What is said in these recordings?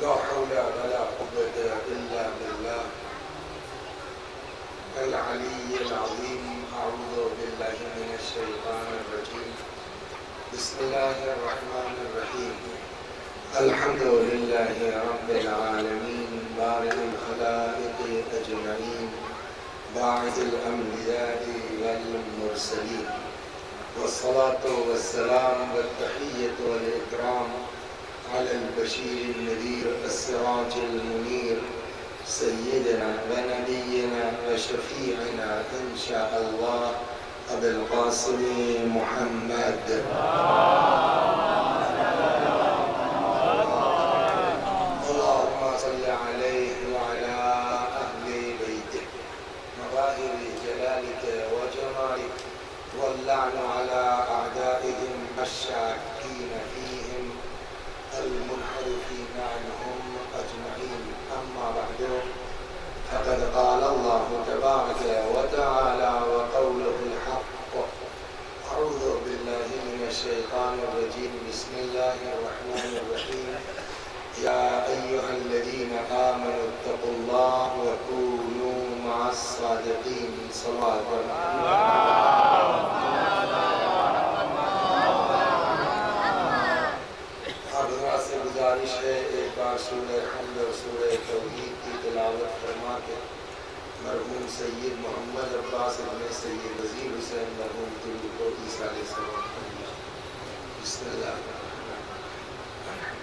لا حول ولا قوة إلا بالله العلي العظيم. أعوذ بالله من الشيطان الرجيم. بسم الله الرحمن الرحيم. الحمد لله رب العالمين بارئ الخلائق أجمعين باعث الأنبياء والمرسلين والصلاة والسلام والتحية والإكرام على البشير النذير السراج المنير سيدنا ونبينا وشفيعنا إن شاء الله أبي القاسم محمد. اللهم صل عليه وعلى أهل بيته مظاهر جلالك وجمالك، واللعن على أعدائهم الشاكين فيهم المنحرفين عنهم أجمعين. أما بعد، فقد قال الله تبارك وتعالى وقوله الحق. أعوذ بالله من الشيطان الرجيم. بسم الله الرحمن الرحيم. يا أيها الذين آمنوا اتقوا الله وكونوا مع الصادقين. صلوات حضرات سے گزارش ہے ایک بار سورہ حمد اور سورہ توحید کی تلاوت فرما کے مرحوم سید محمد عباس ابن سید وزیر حسین مرحوم طلوع کو ایصال ثواب فرمائیں. بسم اللہ الرحمن الرحیم.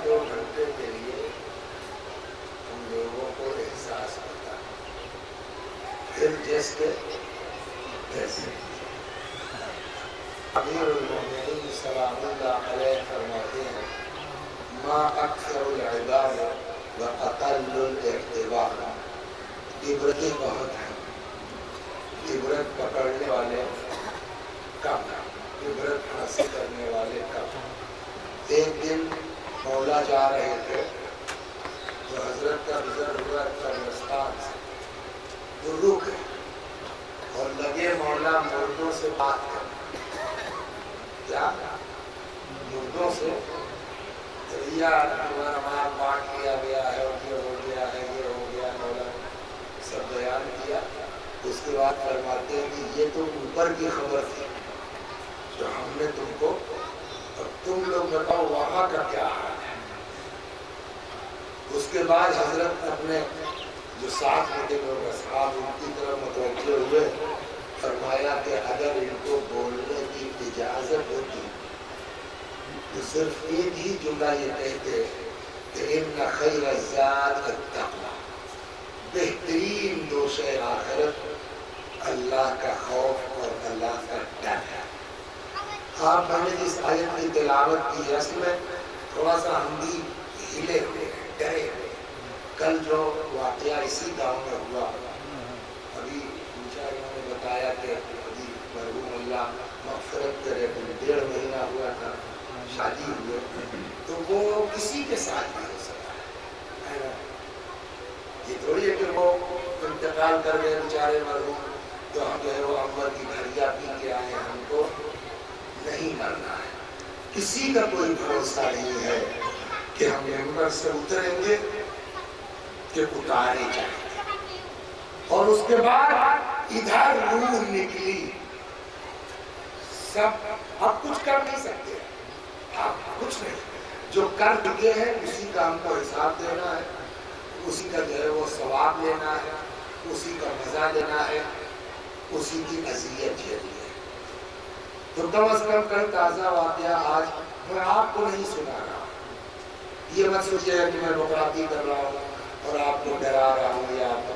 دو گھنٹے کے لیے ہم لوگوں کو احساس ہوتا ہے، پھر جیسے امیر المومنین سلام اللہ علیہ فرماتے ہیں ما اکثر العباد و اقل الاعتبار. عبرتیں بہت ہیں، عبرت پکڑنے والے کم، عبرت حاصل کرنے والے کم. ایک دن مولا جا رہے تھے تو حضرت کا گزر ہوا قبرستان سے، وہ رک گئے اور لگے مولا مردوں سے بات کرنے. کیا مردوں سے تمہارا مال بانٹ لیا گیا ہے اور یہ ہو گیا ہے، یہ ہو گیا، مولا سب بیان کیا. اس کے بعد فرماتے ہیں کہ یہ تو اوپر کی خبر تھی جو ہم نے تم کو، اور تم لوگ بتاؤ وہاں کا کیا حال ہے. اس کے بعد حضرت اپنے جو ساتھ میں تھے لوگ اصحاب ان کی طرف متوجہ ہوئے، فرمایا کہ اگر ان کو بولنے کی اجازت ہوتی تو صرف ایک ہی جملہ یہ کہتے کہ ان خیر الزاد التقوی، بہترین دوش آخرت اللہ کا خوف اور اللہ کا ڈر ہے. آپ میں نے جس آیت کی تلاوت کی ہے اس میں تھوڑا سا ہم بھی ہلے ہوئے ہیں، ڈرے ہوئے. کل جو واقعہ اسی گاؤں میں ہوا، ابھی پوچھا انہوں نے بتایا کہ ابھی مرحوم اللہ مغفرت کرے 1.5 مہینہ ہوا تھا شادی ہوئے، تو وہ کسی کے ساتھ نہیں ہو سکا ہے نا. یہ تھوڑی ہے کہ وہ انتقال کر گئے بیچارے مرحوم تو ہم جو ہے وہ امر کی گھڑیاں پی کے آئے. ہم کو نہیں مرنا ہے، کسی کا کوئی بھروسہ نہیں ہے کہ ہم ممبر سے اتریں گے کہ اتارے جائیں گے. اور اس کے بعد ادھر روح نکلی، سب اب کچھ کر نہیں سکتے، آپ کچھ نہیں. جو کر چکے ہیں اسی کا ہم کو حساب دینا ہے، اسی کا جو ہے وہ ثواب لینا ہے، اسی کا مزہ لینا ہے، اسی کی اذیت جھیلنی ہے. تو کم از کم کل تازہ واقعہ آج میں آپ کو نہیں سنا رہا، یہ مت سوچیے کہ میں بکراتی کر رہا ہوں اور آپ کو ڈرا رہا ہوں یا آپ کو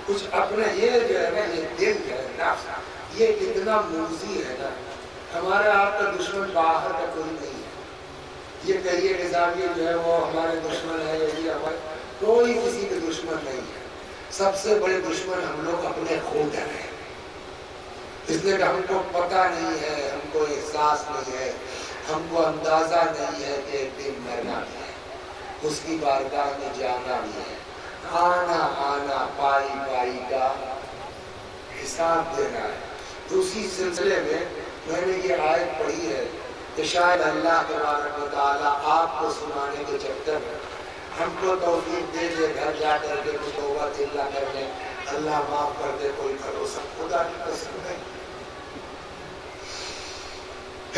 کچھ اپنا یہ جو ہے نا یہ دل ہے نفس یہ اتنا موذی ہے نا. ہمارا آپ کا دشمن باہر کا کوئی نہیں ہے. یہ کہیے کہ صاحب یہ جو ہے وہ ہمارے دشمن ہے یہ ہمارے کوئی کسی کے دشمن نہیں ہے. سب سے بڑے دشمن ہم لوگ اپنے خود ہیں. اس لیے کہ ہم کو پتہ نہیں ہے, ہم کو احساس نہیں ہے, ہم کو اندازہ نہیں ہے کہ ایک دن مرنا بھی ہے, اس کی بارگاہ میں جانا بھی ہے, آنا آنا پائی پائی کا حساب دینا ہے. تو اسی سلسلے میں نے یہ آیت پڑھی ہے کہ شاید اللہ تبارک و تعالیٰ آپ کو سنانے کے چکر میں ہم کو توفیق دے دے گھر جا کر کے کچھ توبہ اللہ کر لیں, اللہ معاف کر دے, کوئی بھروسہ خدا کی قسم نہیں.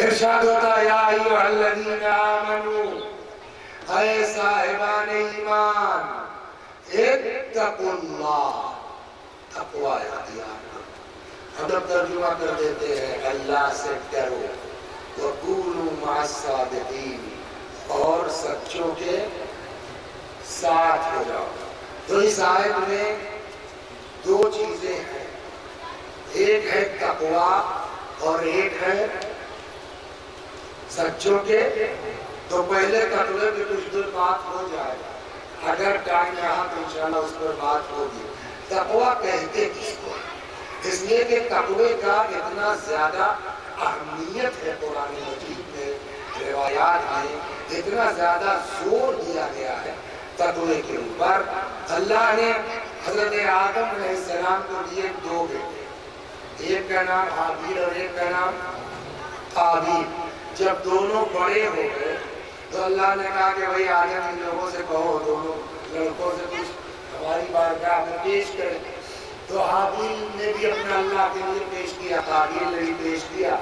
ارشاد ہوتا یا ایھا الذین آمنوا, اے صاحبان ایمان, اتقوا اللہ, تقوی اختیار کرو. ہم لوگ ترجمہ کر دیتے ہیں اللہ سے ڈرو, وکونوا مع الصادقین, اور سچوں کے ساتھ ہو جاؤ. تو اس آیت میں دو چیزیں ہیں, ایک ہے تقوی اور ایک ہے سچوں کے. تو پہلے تقوی پہ کچھ دیر بات ہو جائے گا, اگر ٹائم رہا تو انشاءاللہ اس پر بات ہوگی. تقوی کہتے کس کو, اس لیے کہ تقوی کا اتنا زیادہ اہمیت ہے قرآن مجید میں, روایات میں اتنا زیادہ زور دیا گیا ہے تقوی کے اوپر. اللہ نے حضرت آدم علیہ السلام کو دیے دو بیٹے, ایک کا نام حابیل اور ایک کا نام قابیل. جب دونوں بڑے ہو گئے تو اللہ نے کہا کہ بھئی آدم ان لوگوں سے کہو, دونوں لڑکوں سے کچھ ہماری بارگاہ میں پیش کریں. تو حابیل نے بھی اپنا اللہ کے لیے پیش کیا, قابیل نے بھی پیش کیا.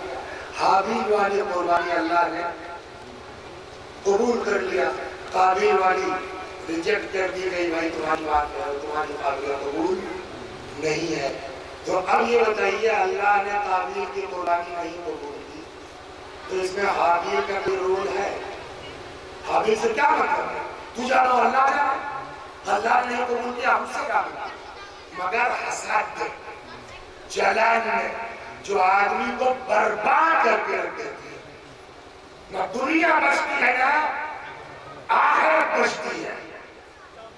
حابیل والی قربانی اللہ نے قبول کر لیا, قابیل والی ریجیکٹ کر دی گئی, بھائی تمہاری بات ہے, تمہاری قابلیت قبول نہیں ہے. تو اب یہ بتائیے اللہ نے قابیل کی قربانی نہیں قبول کی تو اس میں حابیل کا کوئی رول ہے؟ حابیل سے کیا مطلب ہے؟ تو جانو اللہ جانے, اللہ نے نہیں قبول کیا ہم سے کیا مطلب. مگر حسد, جلن جو آدمی کو برباد کر کے رکھ دیتی ہے, نہ دنیا بچتی ہے نہ آخرت بچتی ہے.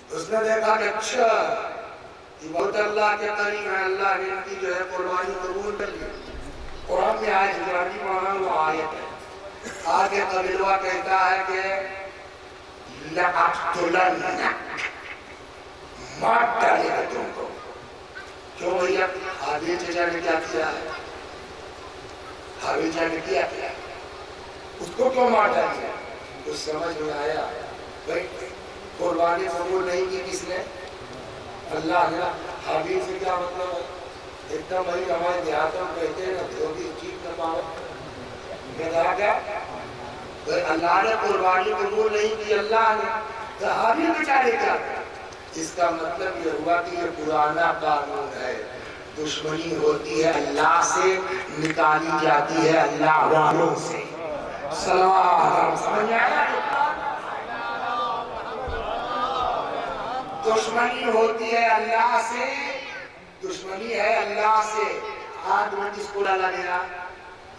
اس نے دیکھا کہ اچھا یہ بہت اللہ کے قریب ہے, اللہ نے ان کی جو ہے قربانی قبول کر لی. قرآن میں آیت ہجراتی پڑھنا وہ آیت ہے. آگے قبیلہ کہتا ہے کہ لَأَقْتُلَنَّكَ, مار ڈالے گا تم کو. کیوں بھئیہ حابیل چچا نے کیا کیا ہے, حابیل چچا نے کیا کیا, اس کو کیوں مار ڈالے؟ کچھ سمجھ میں آیا بھئی قربانی قبول نہیں کی کس نے؟ اللہ نے. حابیل سے کیا مطلب ہے؟ ایک دم بھائی ہمارے دیہاتوں میں کہتے ہیں نا دھوتی چیز نہ پاؤ, میں کہا کیا اللہ نے قربانی قبول نہیں کی, اللہ نے, تو حابیل بیچارے کیا کیا؟ اس کا مطلب یہ ہوا کہ یہ پرانا قانون ہے, دشمنی ہوتی ہے اللہ سے, نکالی جاتی ہے اللہ والوں سے. صلوات, سمجھ آیا؟ دشمنی ہوتی ہے اللہ سے, دشمنی ہے اللہ سے. آدم کس کو ڈالا گیا؟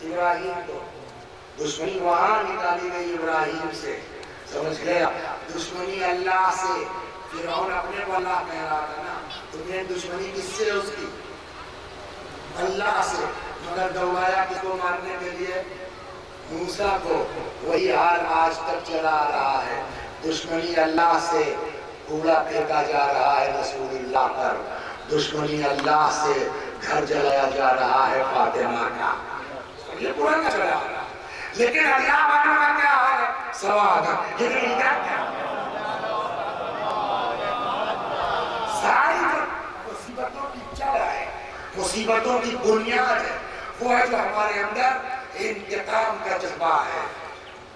ابراہیم کو. دشمنی وہاں نکالی گئی ابراہیم سے, سمجھ گیا؟ دشمنی اللہ سے. فرعون اپنے کو اللہ کہہ رہا تھا نا, تمہیں دشمنی کس سے اس کی؟ اللہ سے. مگر دوڑایا کس کو مارنے کے لیے؟ موسیٰ کو. وہی حال آج تک چلا آ رہا ہے, دشمنی اللہ سے, کوڑا پھینکا جا رہا ہے رسول اللہ پر, دشمنی اللہ سے, گھر جلایا جا رہا ہے فاطمہ کا. یہ پرانا چلا آ رہا ہے, لیکن اللہ والوں کا کیا حال ہے؟ سواد یہ نہیں کیا ساری مصیبتوں کی جڑ ہے, مصیبتوں کی بنیاد ہے, وہ ہے جو ہمارے اندر انتقام کا جذبہ ہے,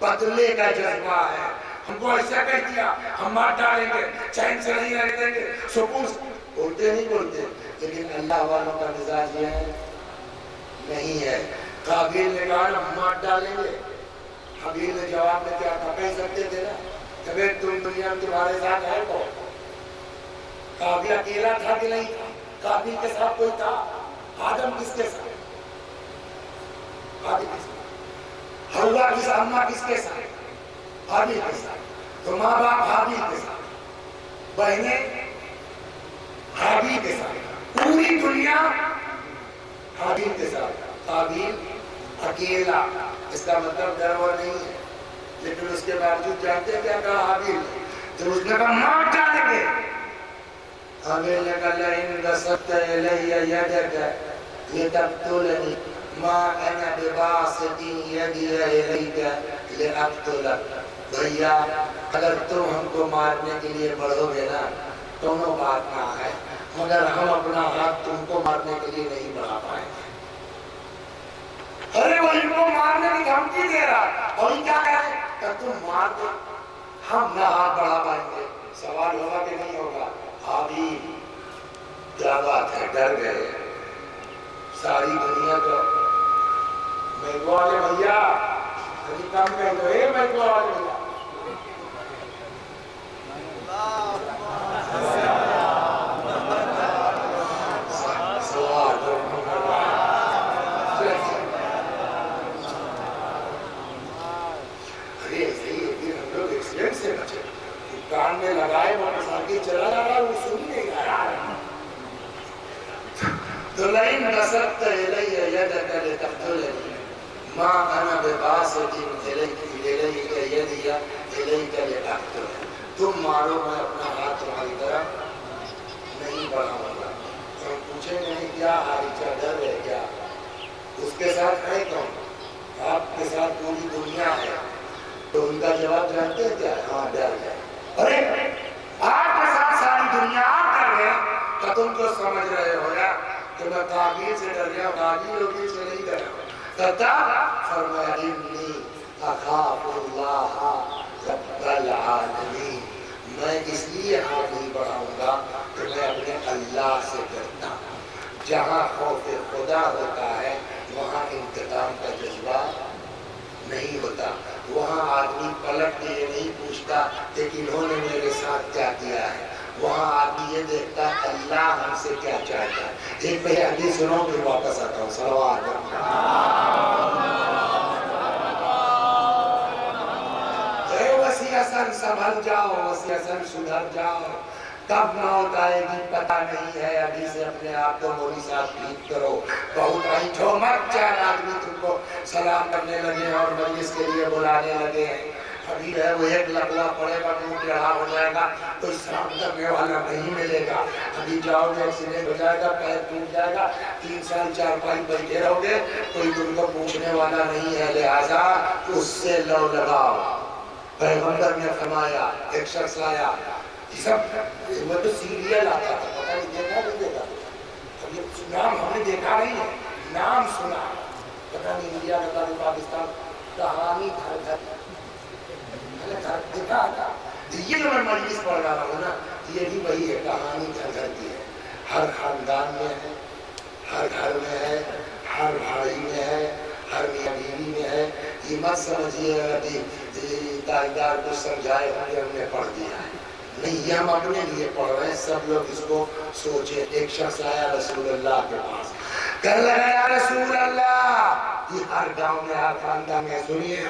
بدلے کا جذبہ ہے. ہم کو ایسا کہہ دیا ہم مار ڈالیں گے, چین سے نہیں رہ دیں گے, سکون سے بولتے نہیں بولتے. لیکن اللہ والوں کا مزاج یہ ہے نہیں ہے. قابیل نے کہا ہم مار ڈالیں گے, حابیل نے جواب میں کیا کہا, کہہ سکتے تھے نا کہ تم دنیا تمہارے ساتھ ہے تو قابل اکیلا تھا کہ نہیں تھا؟ قابل کے ساتھ کوئی تھا؟ آدم کس کے ساتھ؟ قابل کے ساتھ۔ حوا کس اماں کس کے ساتھ؟ قابل کے ساتھ۔ تو ماں باپ حابیل کے ساتھ، بہنیں حابیل کے ساتھ، پوری دنیا حابیل کے ساتھ۔ قابل اکیلا، اس کا مطلب ڈر وہ نہیں ہے، لیکن اس کے باوجود جانتے کیا کہا حابیل نے؟ جب اس نے کہا مار ڈالیں گے، حابیل نے کہا لئن بسطت الی یدک لتقتلنی ما انا بباسط یدی الیک لاقتلک۔ بھیا اگر تم ہم کو مارنے کے لیے بڑھو گے نا دونوں بات نہ ہے، مگر ہم اپنا ہاتھ تم کو مارنے کے لیے نہیں بڑھا پائیں گے۔ ارے وہ ان کو مارنے کی دھمکی دے رہا، اور ان کیا کہے کہ تم مار دو ہم نہ ہاتھ بڑھا پائیں گے۔ سوال ہوگا کہ نہیں ہوگا؟ حابیل کیا بات ہے، ڈر گئے ساری دنیا کو۔ میکو والے بھیا ابھی کم کہہ دو، اے میکو والے بھیا کان میں لگائے موٹر سائیکل چلا جا رہا ہے، وہ سن نہیں رہا ہے۔ تو لئن بسطت الی یدک لتقتلنی ما انا بباسط الیک یدی الیک لاقتلک۔ تم مارو میں اپنا ہاتھ تمہاری طرف نہیں بڑھاؤں گا۔ ہم پوچھیں نہیں کیا حادثہ ڈر ہے کیا؟ اس کے ساتھ ہے کون؟ آپ کے ساتھ پوری دنیا ہے، تو ان کا جواب جانتے ہیں کیا؟ ہاں ڈر ہے۔ ارے آپ کے ساتھ ساری دنیا ڈر گئے تو تم تو سمجھ رہے ہو نا کہ میں قابل سے ڈر گیا، قابل ہوگی سے نہیں ڈر گیا۔ فرمایا انی اخاف اللہ رب العالمین، میں اس لیے ہاتھ نہیں بڑھاؤں گا کہ میں اپنے اللہ سے ڈرتا ہوں۔ جہاں خوف خدا ہوتا ہے وہاں انتقام کا جذبہ نہیں ہوتا، وہاں آدمی پلٹ کے یہ نہیں پوچھتا کہ انہوں نے میرے ساتھ کیا کیا ہے، وہاں آدمی یہ دیکھتا اللہ ہم سے کیا چاہتا ہے۔ ایک پہلے حدیث سنو پھر واپس آتا ہوں۔ صلوات اے وسیع حسن سنبھل جاؤ، وسیع حسن سدھر جاؤ، کب موت آئے گی پتہ نہیں ہے، ابھی سے اپنے آپ کو مولی صاحب ٹھیک کرو، بہت ایٹھو مت۔ چار آدمی تم کو سلام کرنے لگے اور مجلس کے لیے بلانے لگے، ابھی ہے وہ ایک لقوہ پڑے گا منہ ٹیڑھا ہو جائے گا، کوئی سلام کرنے والا نہیں ملے گا، ابھی جاؤ گے ایکسیڈنٹ ہو جائے گا، پیر ٹوٹ جائے گا، 3 سال 4 پائی بیٹھے رہو گے، کوئی تم کو پوچھنے والا نہیں ہے، لہٰذا اس سے لو لگاؤ۔ پیغمبر نے فرمایا، ایک شخص آیا، یہ سب وہ تو سیریل آتا تھا، پتہ نہیں دیکھا نہیں دیکھا، اب یہ نام ہم نے دیکھا نہیں ہے، نام سنا، پتہ نہیں انڈیا پتہ نہیں پاکستان، کہانی گھر گھر دیکھا تھا۔ یہ جو میں مجلس پڑھ رہا ہوں نا، یہ بھی وہی ہے، کہانی گھر گھر کی ہے، ہر خاندان میں ہے، ہر گھر میں ہے، ہر بھائی میں ہے، ہر میاں بیوی میں ہے۔ یہ مت سمجھیے ابھی تاجدار کو سمجھائے ہوں گے ہم نے پڑھ دیا ہے، نہیں، یہ ہم اپنے لیے پڑھ رہے ہیں، سب لوگ اس کو سوچے۔ ایک شخص آیا رسول اللہ کے پاس، کہنے لگا یا رسول اللہ، یہ ہر گاؤں میں ہر خاندان میں سنیے،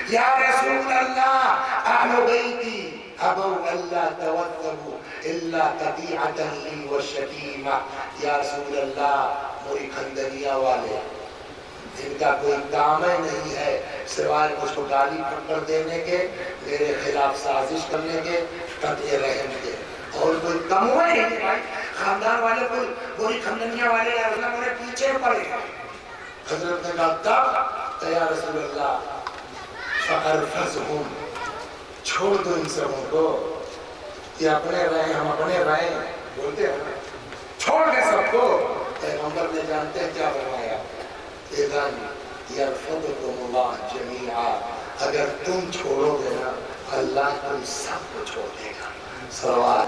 یا رسول اللہ اہل بیتی ابو اللہ توثبوا الا قطیعتا لی وشتیمہ، یا رسول اللہ موری خندنیا والے ان کا کوئی کام ہی نہیں ہے سوائے مجھ کو گالی پکڑ دینے کے، میرے خلاف سازش کرنے کے، قطع رحم کے، اور کوئی کم ہوا ہی نہیں۔ بھائی خاندان والے کوئی بری خندنیا والے یا اللہ میرے پیچھے پڑے۔ حضرت نے کہا تب یا رسول اللہ فَأَرْفَزْهُمْ، چھوڑ دو ان سبوں کو، یہ اپنے رہے ہم اپنے رہے، بولتے ہیں چھوڑ دے سب کو۔ پیغمبر نے جانتے ہیں کیا فرمایا، اذن یرفضکم اللہ جمیعا، اگر تم چھوڑو گے نا اللہ تم سب کو چھوڑ دے گا۔ صلوات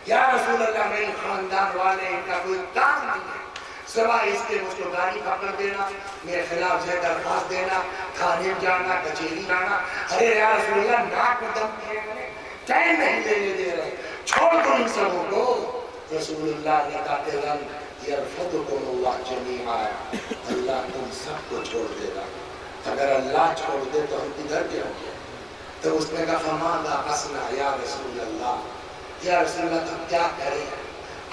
یا رسول اللہ، میرے خاندان والے ان کا کوئی کام نہیں ہے، سوائے اس کے مجھ کو گاڑی پکڑ دینا، میرے خلاف جو درخواست دینا، تھانے جانا، کچہری جانا. ارے یا رسول اللہ ناک میں دم کیے ہیں، چین نہیں لینے دے رہے، چھوڑ دو ان سبوں کو. رسول اللہ نے کہا کہ لن یرفضکم اللہ جمیعا، اللہ تم سب کو چھوڑ دے گا. اگر اللہ چھوڑ دے تو ہم ادھر کے ہوں گے. تو اس نے کہا فماذا اصنع یا رسول اللہ، یا رسول اللہ تم کیا کریں،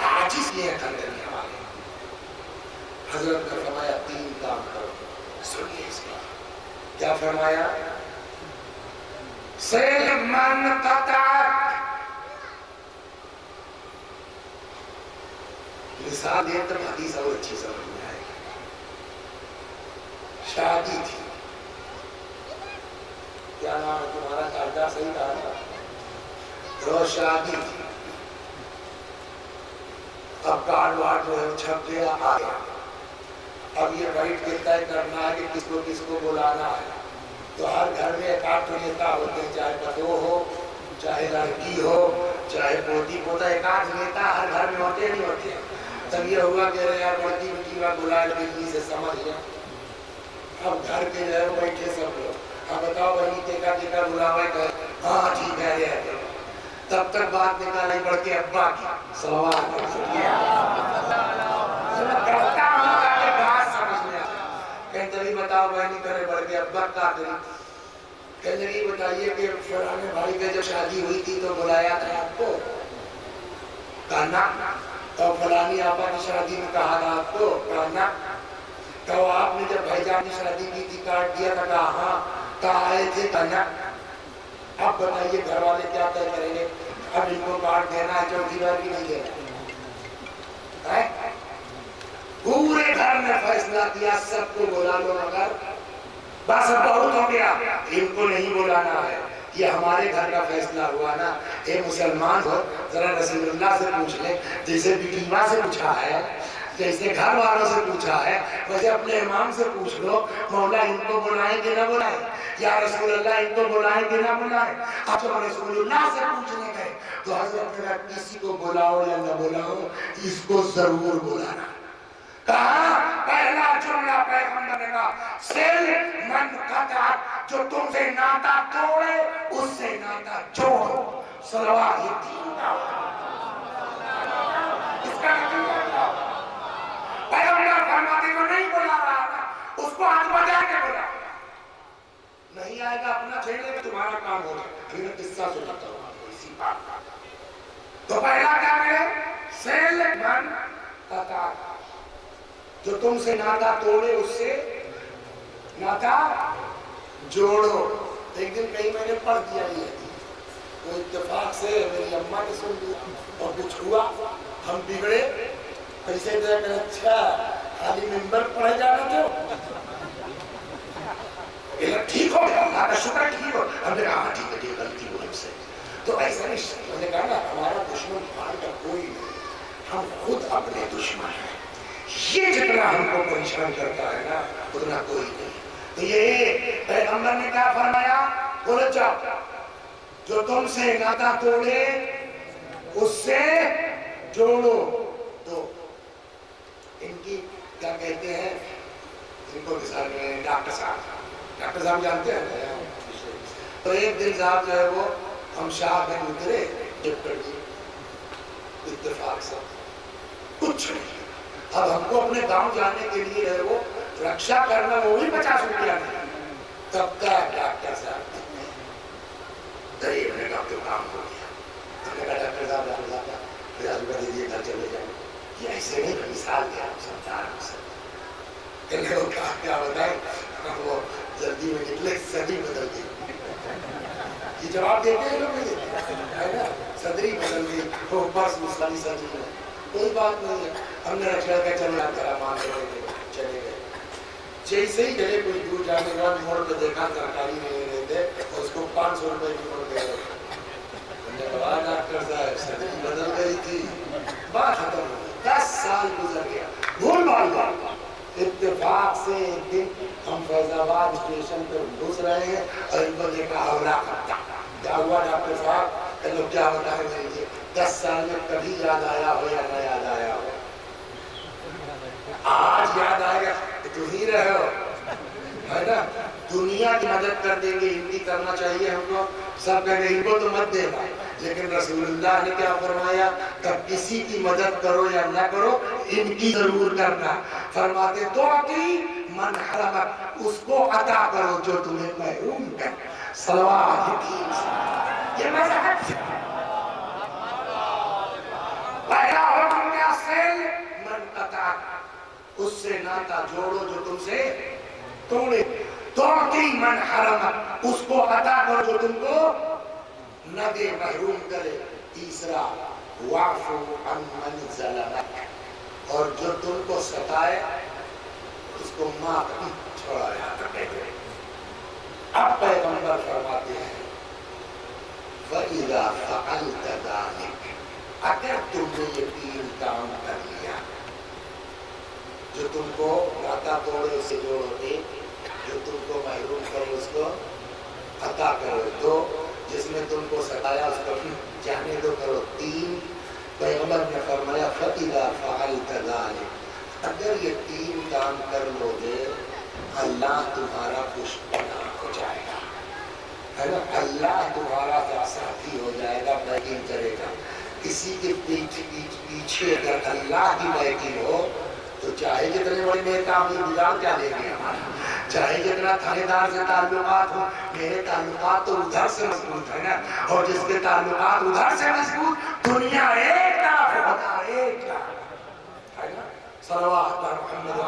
عاجز یہ کرنے ہمارے. حضرت نے فرمایا 3 کام کرو. سنیے اس کا کیا فرمایا. صل من قطعک، مثال دے تو حدیث اور اچھی سمجھ میں آئے گی. شادی تھی، کیا نام ہے تمہارا، کارڈا صحیح کہا تھا، تو شادی تھی. اب کارڈ وارڈ جو ہے چھپ گیا، آ گیا. اب یہ رائٹ کے طے کرنا ہے کہ کس کو بلانا ہے. تو ہر گھر میں ایک آدھ نیتا ہوتے ہیں، چاہے پتو ہو، چاہے لڑکی ہو، چاہے پوتی پوتا، ایک آدھ نیتا ہر گھر میں ہوتے نہیں ہوتے. تب یہ ہوا کہ یار بڑی بیٹی کا بلا دلی سے سمجھ لیں. اب گھر کے جو ہے بیٹھے سب لوگ، اب بتاؤ بھائی ٹیکا بلاوا ہے، ہاں ٹھیک ہے رہے. تب تک بات نکال نہیں پڑ کے ابا کی صلوات کہتے نہیں بتاؤ بھائی نہیں کرے بڑھ کے ابا کا کری. کہنے نہیں بتائیے کہ فلانے بھائی کے جب شادی ہوئی تھی تو بلایا تھا آپ کو، کہنا. تو فلانی آپا کی شادی میں کہا تھا آپ کو، کہنا. تو آپ نے جب بھائی جان کی شادی کی تھی کارڈ دیا تھا، کہا ہاں. کہا آئے تھے، کہنا. اب بتائیے گھر والے کیا طے کریں گے. اب ان کو کارڈ دینا ہے، چوتھی بار بھی نہیں دینا. پورے گھر نے فیصلہ کیا سب کو بلا لو، مگر بس بہت ہو گیا، ان کو نہیں بلانا ہے. یہ ہمارے گھر کا فیصلہ ہوا نا. اے مسلمان ہو، ذرا رسول اللہ سے پوچھ لے، جیسے بیٹیماں سے پوچھا ہے، جیسے گھر والوں سے پوچھا ہے، ویسے اپنے امام سے پوچھ لو، مولا ان کو بلائیں کہ نہ بلائیں، یا رسول اللہ ان کو بلائیں کہ نہ بلائیں. اب جب رسول اللہ سے پوچھنے گئے تو حضرت نے کسی کو بلاؤ یا نہ بلاؤ، اس کو ضرور بلانا. کہا پہلا جملہ پیغمبر نے کہا سل من قطعک، جو تم سے ناتا توڑے اس سے ناتا جوڑو. صلوات. یہ 3 کا اس کا نتیجہ کیا؟ پیغمبر فرماتے کو نہیں بلا رہا تھا، اس کو ہاتھ بجا کے بلا. نہیں آئے گا اپنا چھیڑنے میں تمہارا کام ہوگا. ابھی میں قصہ سناتا ہوں آپ کو اسی بات کا. تو پہلا کیا ہے، سل من قطعک، جو تم سے ناتا توڑے اس سے ناتا جوڑو. ایک دن کہیں میں نے پڑھ دیا یہ، تو اتفاق سے میری اماں نے سن لیا اور کچھ ہوا، ہم بگڑے. پیسے دے کر اچھا خالی ممبر پڑھے جانا تھے، ٹھیک ہو گیا، اللہ کا شکر ٹھیک ہو. ہم نے کہا ٹھیک ہے ٹھیک، غلطی ہوئی ہم سے. تو ایسا نہیں، ہم نے کہا نا ہمارا دشمن باہر کا کوئی نہیں، ہم خود اپنے دشمن ہیں. یہ جتنا ہم کو پریشان کرتا ہے نا اتنا کوئی نہیں. تو یہ پیغمبر نے کیا فرمایا، بولو جاؤ، جو تم سے ناتا توڑے اس سے جوڑو. تو ان کی کیا کہتے ہیں، ان کو مثال میں ڈاکٹر صاحب جانتے ہیں. تو ایک دن صاحب جو ہے وہ ہم شاہ میں اترے جب کر دی، اتفاق سے کچھ نہیں. اب ہم کو اپنے گاؤں جانے کے لیے ہے وہ رکشا کرنا، وہ بھی 50 روپیہ نہیں. تب تک ڈاکٹر صاحب غریب نے کہا تو کام ہو گیا. ہم نے کہا ڈاکٹر صاحب 50 روپیہ دے دیے، گھر چلے جائیں. یہ ایسے نہیں مثال دیا سمجھدار ہو سکتے. کہنے کو کہا کیا بتائیں، وہ جلدی میں نکلے، صدی بدل گئی. یہ جواب دیتے ہیں لوگ ہے نا، صدری بدل گئی، وہ بس مسئلہ صدری ہے، کوئی بات نہیں ہے. ہم نے رکھا کہ چلو آپ ذرا مان چلے گئے. جیسے ہی چلے کچھ دور جانے کے بعد موڑ پہ دیکھا سرکاری نہیں رہے تھے، اس کو 500 روپے کی موڑ دے رہے. ہم نے کہا ڈاکٹر صاحب صدری بدل گئی تھی، بات ختم ہو گئی. 10 سال گزر گیا، بھول بھال بات. اتفاق سے ایک دن ہم فیض آباد اسٹیشن پہ گھس رہے ہیں اور ان کو دیکھا ہورا کرتا. کیا ہوا ڈاکٹر صاحب؟ کہ لوگ کیا بتائیں مجھے 10 سال میں کبھی یاد آیا ہو یا نہ یاد آیا ہو. آج یاد آئے گا تو ہی رہے ہو، ہے نا؟ دنیا کی مدد کر دیں گے، ہندی کرنا چاہیے ہم کو، سب کہیں گے ان کو تو مت دینا، لیکن رسول اللہ نے کیا فرمایا؟ تب کسی کی مدد کرو یا نہ کرو، ان کی ضرور کرنا۔ فرماتے تو عطی من حرمک، اس کو عطا کرو جو تمہیں محروم کر۔ صلوات یہ مذہب سے پیدا ہو دنیا سے، من قطع، اس سے ناتا جوڑو جو تم سے توڑے۔ توڑتی من حرمک، اس کو عطا کرو جو تم کو نہ دے، محروم کرے۔ تیسرا واعفو عن من ظلمک، اور جو تم کو ستائے اس کو معاف چھوڑایا کرے۔ اب پیغمبر فرماتے ہیں وَإِذَا فَعَلْتَ ذَلِكَ، اگر تم نے یہ تین کام کر لیا، جو تم کو ناتا توڑے اسے جوڑو ایک، جو تم کو محروم کرے اس کو عطا کرو دو، جس میں تم کو ستایا اس کو جانے دو کرو تین، پیغمبر نے فرمایا فَإِذَا فَعَلْتَ ذَلِكَ، اگر یہ تین کام کر لو گے اللہ تمہارا پشتنا ہو جائے گا، ہے نا؟ اللہ تمہارا ساتھی ہو جائے گا، بیکنگ کرے گا۔ کسی کے پیچھے اگر اللہ کی بیکنگ ہو تو چاہے جتنے بڑے نیتا ہوں بگاڑ کیا لے گے ہمارا، چاہے جتنا تھانے دار سے تعلقات ہو، میرے تعلقات تو ادھر سے مضبوط ہے نا، اور جس کے تعلقات ادھر سے مضبوط، دنیا ایک نہ ہوتا ایک نہ، ہے نا؟ صلوات پر محمد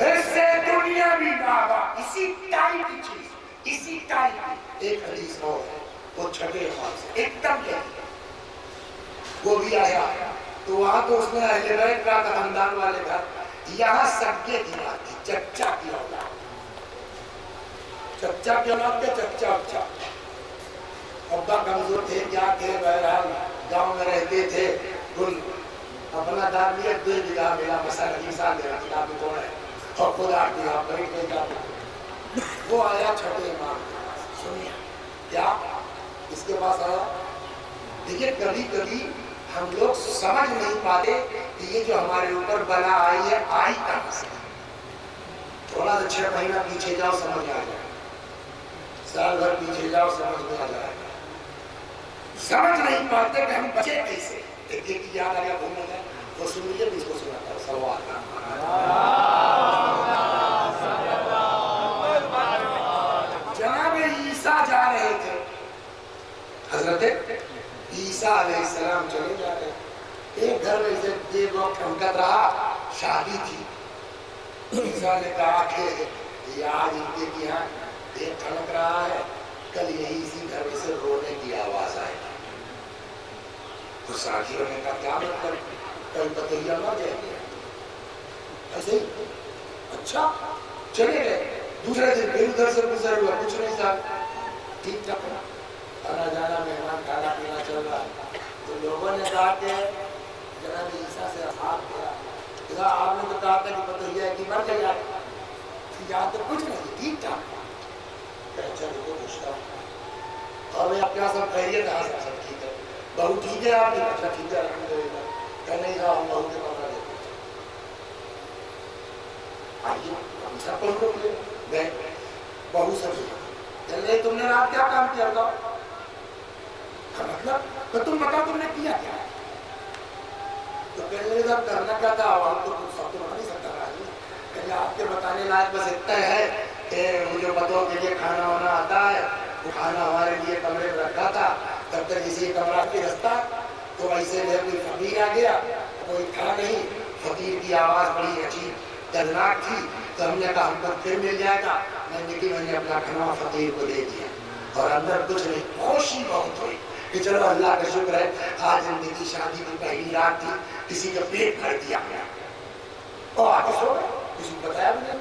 اس سے دنیا بھی بابا اسی ٹائپ کی چیز، اسی ٹائپ کی ایک حدیث اور ہے، وہ چھٹے خان سے ایک دم کہتی وہ بھی آیا تو وہاں تو اس میں اہل بیت کا خاندان والے گھر، یہاں سکے کی بات تھی، چچا کی اولاد، چچا کی اولاد کے چچا اچھا، ابا کمزور تھے کیا تھے، بہرحال گاؤں میں رہتے تھے، گل اپنا دارمیت 2 بیگھہ ملا، مسئلہ مثال دے رہا کتاب کون ہے، اور خدا کی آپ بیٹھ گئے جاتے، وہ آیا چھٹے امام، سنیا کیا اس کے پاس آیا؟ دیکھیں کبھی کبھی ہم لوگ سمجھ نہیں پاتے کہ یہ جو ہمارے اوپر بلا آئی ہے آئی کہاں سے، تھوڑا سا 6 مہینہ پیچھے جاؤ سمجھ آ جائے، سال بھر پیچھے جاؤ سمجھ میں آ جائے، سمجھ نہیں پاتے کہ ہم بچے کیسے۔ ایک ایک یاد آ گیا گھومنے کا، وہ سن لیجیے بھی اس کو سناتا ہے سوال۔ جناب عیسیٰ جا رہے تھے، حضرت عیسیٰ علیہ السلام چلے جا رہے، ایک گھر میں سے دیر وقت ٹھمکت رہا، شادی تھی، عیسیٰ نے کہا کہ یہ آج ان کے یہاں دیر ٹھمک رہا ہے، کل یہی اسی گھر میں سے رونے کی آواز آئے گی، تو ساتھیوں نے کہا کیا مطلب، کل بطریہ مر جائے گی ایسے ہی، اچھا چلے گئے۔ دوسرے دن پھر ادھر سے گزر ہوا، کچھ نہیں صاحب ٹھیک ٹھاک آنا جانا، مہمان کھانا پینا چل رہا ہے، تو لوگوں نے کہا کہ جناب عیسیٰ سے ہاتھ کیا، آپ نے تو کہا تھا کہ بطریہ ہے کہ مر جائے گا، یہاں تو کچھ نہیں ٹھیک ٹھاک، اچھا دیکھو پوچھتا ہوں اور میں آپ کے یہاں سب خیریت ہے؟ سب ٹھیک ہے، بہو ٹھیک ہے آپ نے؟ اچھا ٹھیک ہے الحمدللہ، کہ نہیں کہا ہم بہو کے کمرہ دیتے آئیے ہم سب کو روک لے گئے، بہو سے چلے تم نے رات کیا کام کیا تھا، مطلب تو تم بتاؤ تم نے کیا کیا، تو کہنے لگا کرنا کیا تھا، اور تو سب تو بتا نہیں سکتا راجی، کہنے آپ کے بتانے لائق بس اتنا ہے کہ مجھے بتاؤ کے لیے کھانا وانا آتا ہے، وہ کھانا ہمارے لیے کمرے میں رکھا تھا، تب تک اسی کمرہ کی رستہ، تو ایسے میں کوئی فقیر آ گیا، کوئی تھا نہیں، فقیر کی آواز بڑی عجیب دردناک تھی، تو ہم نے کہا ہم کو پھر مل جائے گا، میں نے اپنا کھانا فقیر کو دے دیا، اور اندر کچھ نہیں، خوشی بہت ہوئی کہ چلو اللہ کا شکر ہے آج ان کی شادی کی پہلی رات تھی، کسی کا پیٹ بھر دیا گیا، اور آگے سو گئے، کسی کو بتایا بھی نہیں۔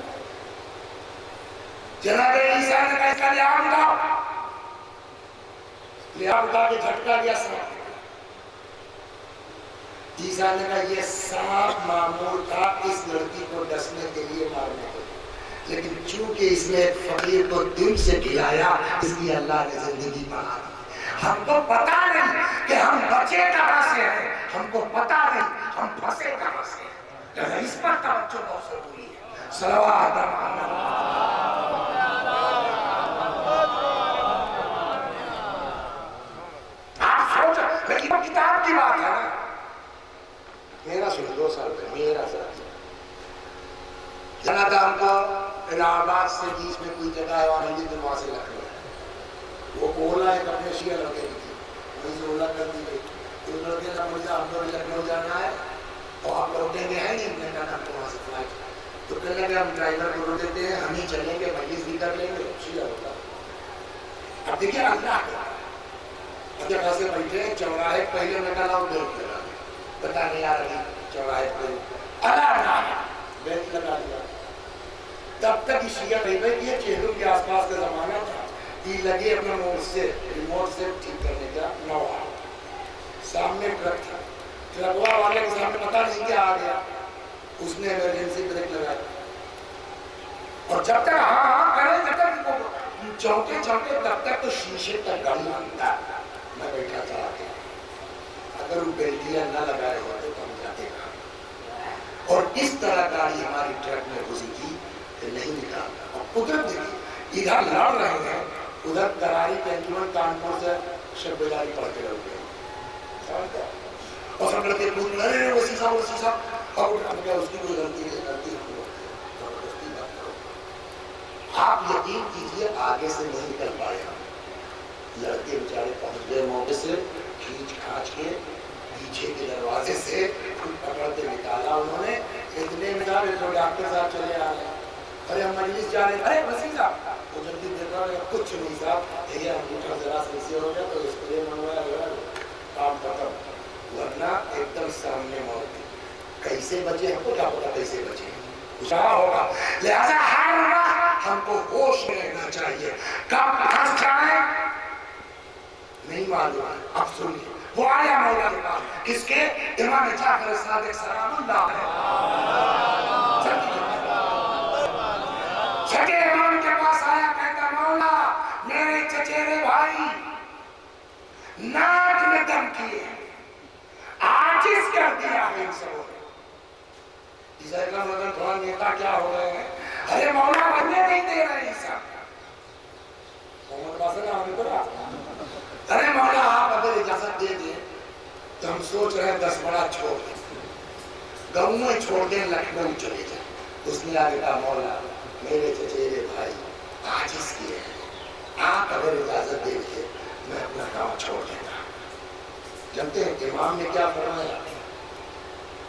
جناب عیسیٰ نے کہا اس کا لحاظ اٹھاؤ، لحاظ اٹھا کے جھٹکا دیا سانپ، عیسیٰ نے کہا یہ سانپ معمول تھا اس لڑکی کو ڈسنے کے لیے مارنے کے لیے، لیکن چونکہ اس نے فقیر کو دل سے کھلایا اس لیے اللہ نے زندگی بنا دی۔ ہم کو پتا نہیں کہ ہم بچے کہاں سے ہیں، ہم کو پتا نہیں ہم پھنسے کہاں سے ہیں۔ اس پر توجہ بہت ضروری ہے۔ صلوات آپ سوچو، لیکن کتاب کی بات ہے نا، میرا سن 2 سال پہ میرا ساتھ جانا تھا ہم کو الہ آباد سے بیچ میں کوئی جگہ ہے وہاں ہندی دن وہاں سے لکھنؤ ہے، وہ اولا ایک اپنے شیعہ لڑکے کی تھی، وہیں سے اولا کر دی گئی، تو لڑکے کا مرزا ہم کو لکھنؤ جانا ہے اور آپ لوٹیں گے ہیں نہیں، میں کہا تو وہاں سے فلائٹ، تو کہنے لگے ہم ڈرائیور کو روک دیتے ہیں، ہم ہی چلیں گے، مجلس بھی کر لیں گے، شیعہ ہوتا۔ اب دیکھیے اللہ کا جب ایسے بیٹھے ہیں چوراہے پہلے میں کہا بیلٹ لگا دیا، بتا نہیں آ رہی چوراہے پہ اللہ بیلٹ لگا دیا۔ تب تک شیعہ نہیں بھائی یہ چہلوں کے آس پاس کا زمانہ تھا، یہ لگے اپنے ریموٹ سے ٹھیک کرنے کا نوا، سامنے ٹرک تھا، ٹرکوا والے کے سامنے پتا نہیں کیا آ گیا، اس نے ایمرجنسی بریک لگایا، اور جب تک ہاں کرے جب تک چونکے تب تک تو شیشے تک گم آتا، میں بیٹھا تھا آگے، اگر وہ بیلٹیاں نہ لگائے ہوتے تو ہم جاتے کہاں، اور اس طرح گاڑی ہماری ٹرک میں گھسی تھی کہ نہیں نکالتا۔ اور قدرت دیکھیے ادھر لڑ رہے ہیں، ادھر کراری کینٹونمنٹ کانپور سے شب بیداری پڑھ کے لوگ گئے، اور سب لڑکے پوچھ رہے ہیں وہ سیسا اور اس کی کوئی غلطی نہیں، غلطی زبردستی بات کرو۔ آپ یقین کیجئے آگے سے نہیں نکل پائے ہم، لڑکے بیچارے پہنچ گئے موقع سے، کھینچ کھانچ کے پیچھے کے دروازے سے پکڑتے نکالا انہوں نے، اتنے میں جا رہے ڈاکٹر صاحب چلے آ رہے ہیں، ارے ہم مجلس جا رہے ہیں، ارے وسیم صاحب وہ جلدی دیکھ رہا ہے کچھ نہیں صاحب، یہ انگوٹھا ذرا سے اسے ہو گیا تو اسپرے منگوایا گیا کام ختم، ورنہ ایک دم سامنے موت تھی۔ کیسے بچے ہم کو کیا پتا کیسے بچے کچھ ہوگا، لہذا ہر وقت ہم کو ہوش میں رہنا چاہیے، کب پھنس جائیں نہیں معلوم۔ اب سنیے وہ آیا مولا کے پاس، کس کے؟ امام جعفر صادق سلام اللہ چھٹے امام کے پاس آیا، کہتا مولا میرے چچیرے بھائی ناک میں دم کیے، عاجز کر دیا ہے ان سبوں نے، عیسیٰ اکرم اگر تھوڑا نیتا کیا ہو گئے ہیں، ارے مولا بننے نہیں دے رہے عیسیٰ، محمد باسر نے ہمیں تو ارے مولا آپ اگر اجازت دے دیں تو ہم سوچ رہے ہیں 10 بڑا چھوڑ دیں، گاؤں میں چھوڑ دیں، لکھنؤ چلے جائیں۔ اس نے آگے کہا مولا میرے چچیرے بھائی عاجز کیے ہیں، آپ اگر اجازت دے دیں میں اپنا کام چھوڑ دیتا۔ جانتے ہیں امام نے کیا فرمایا؟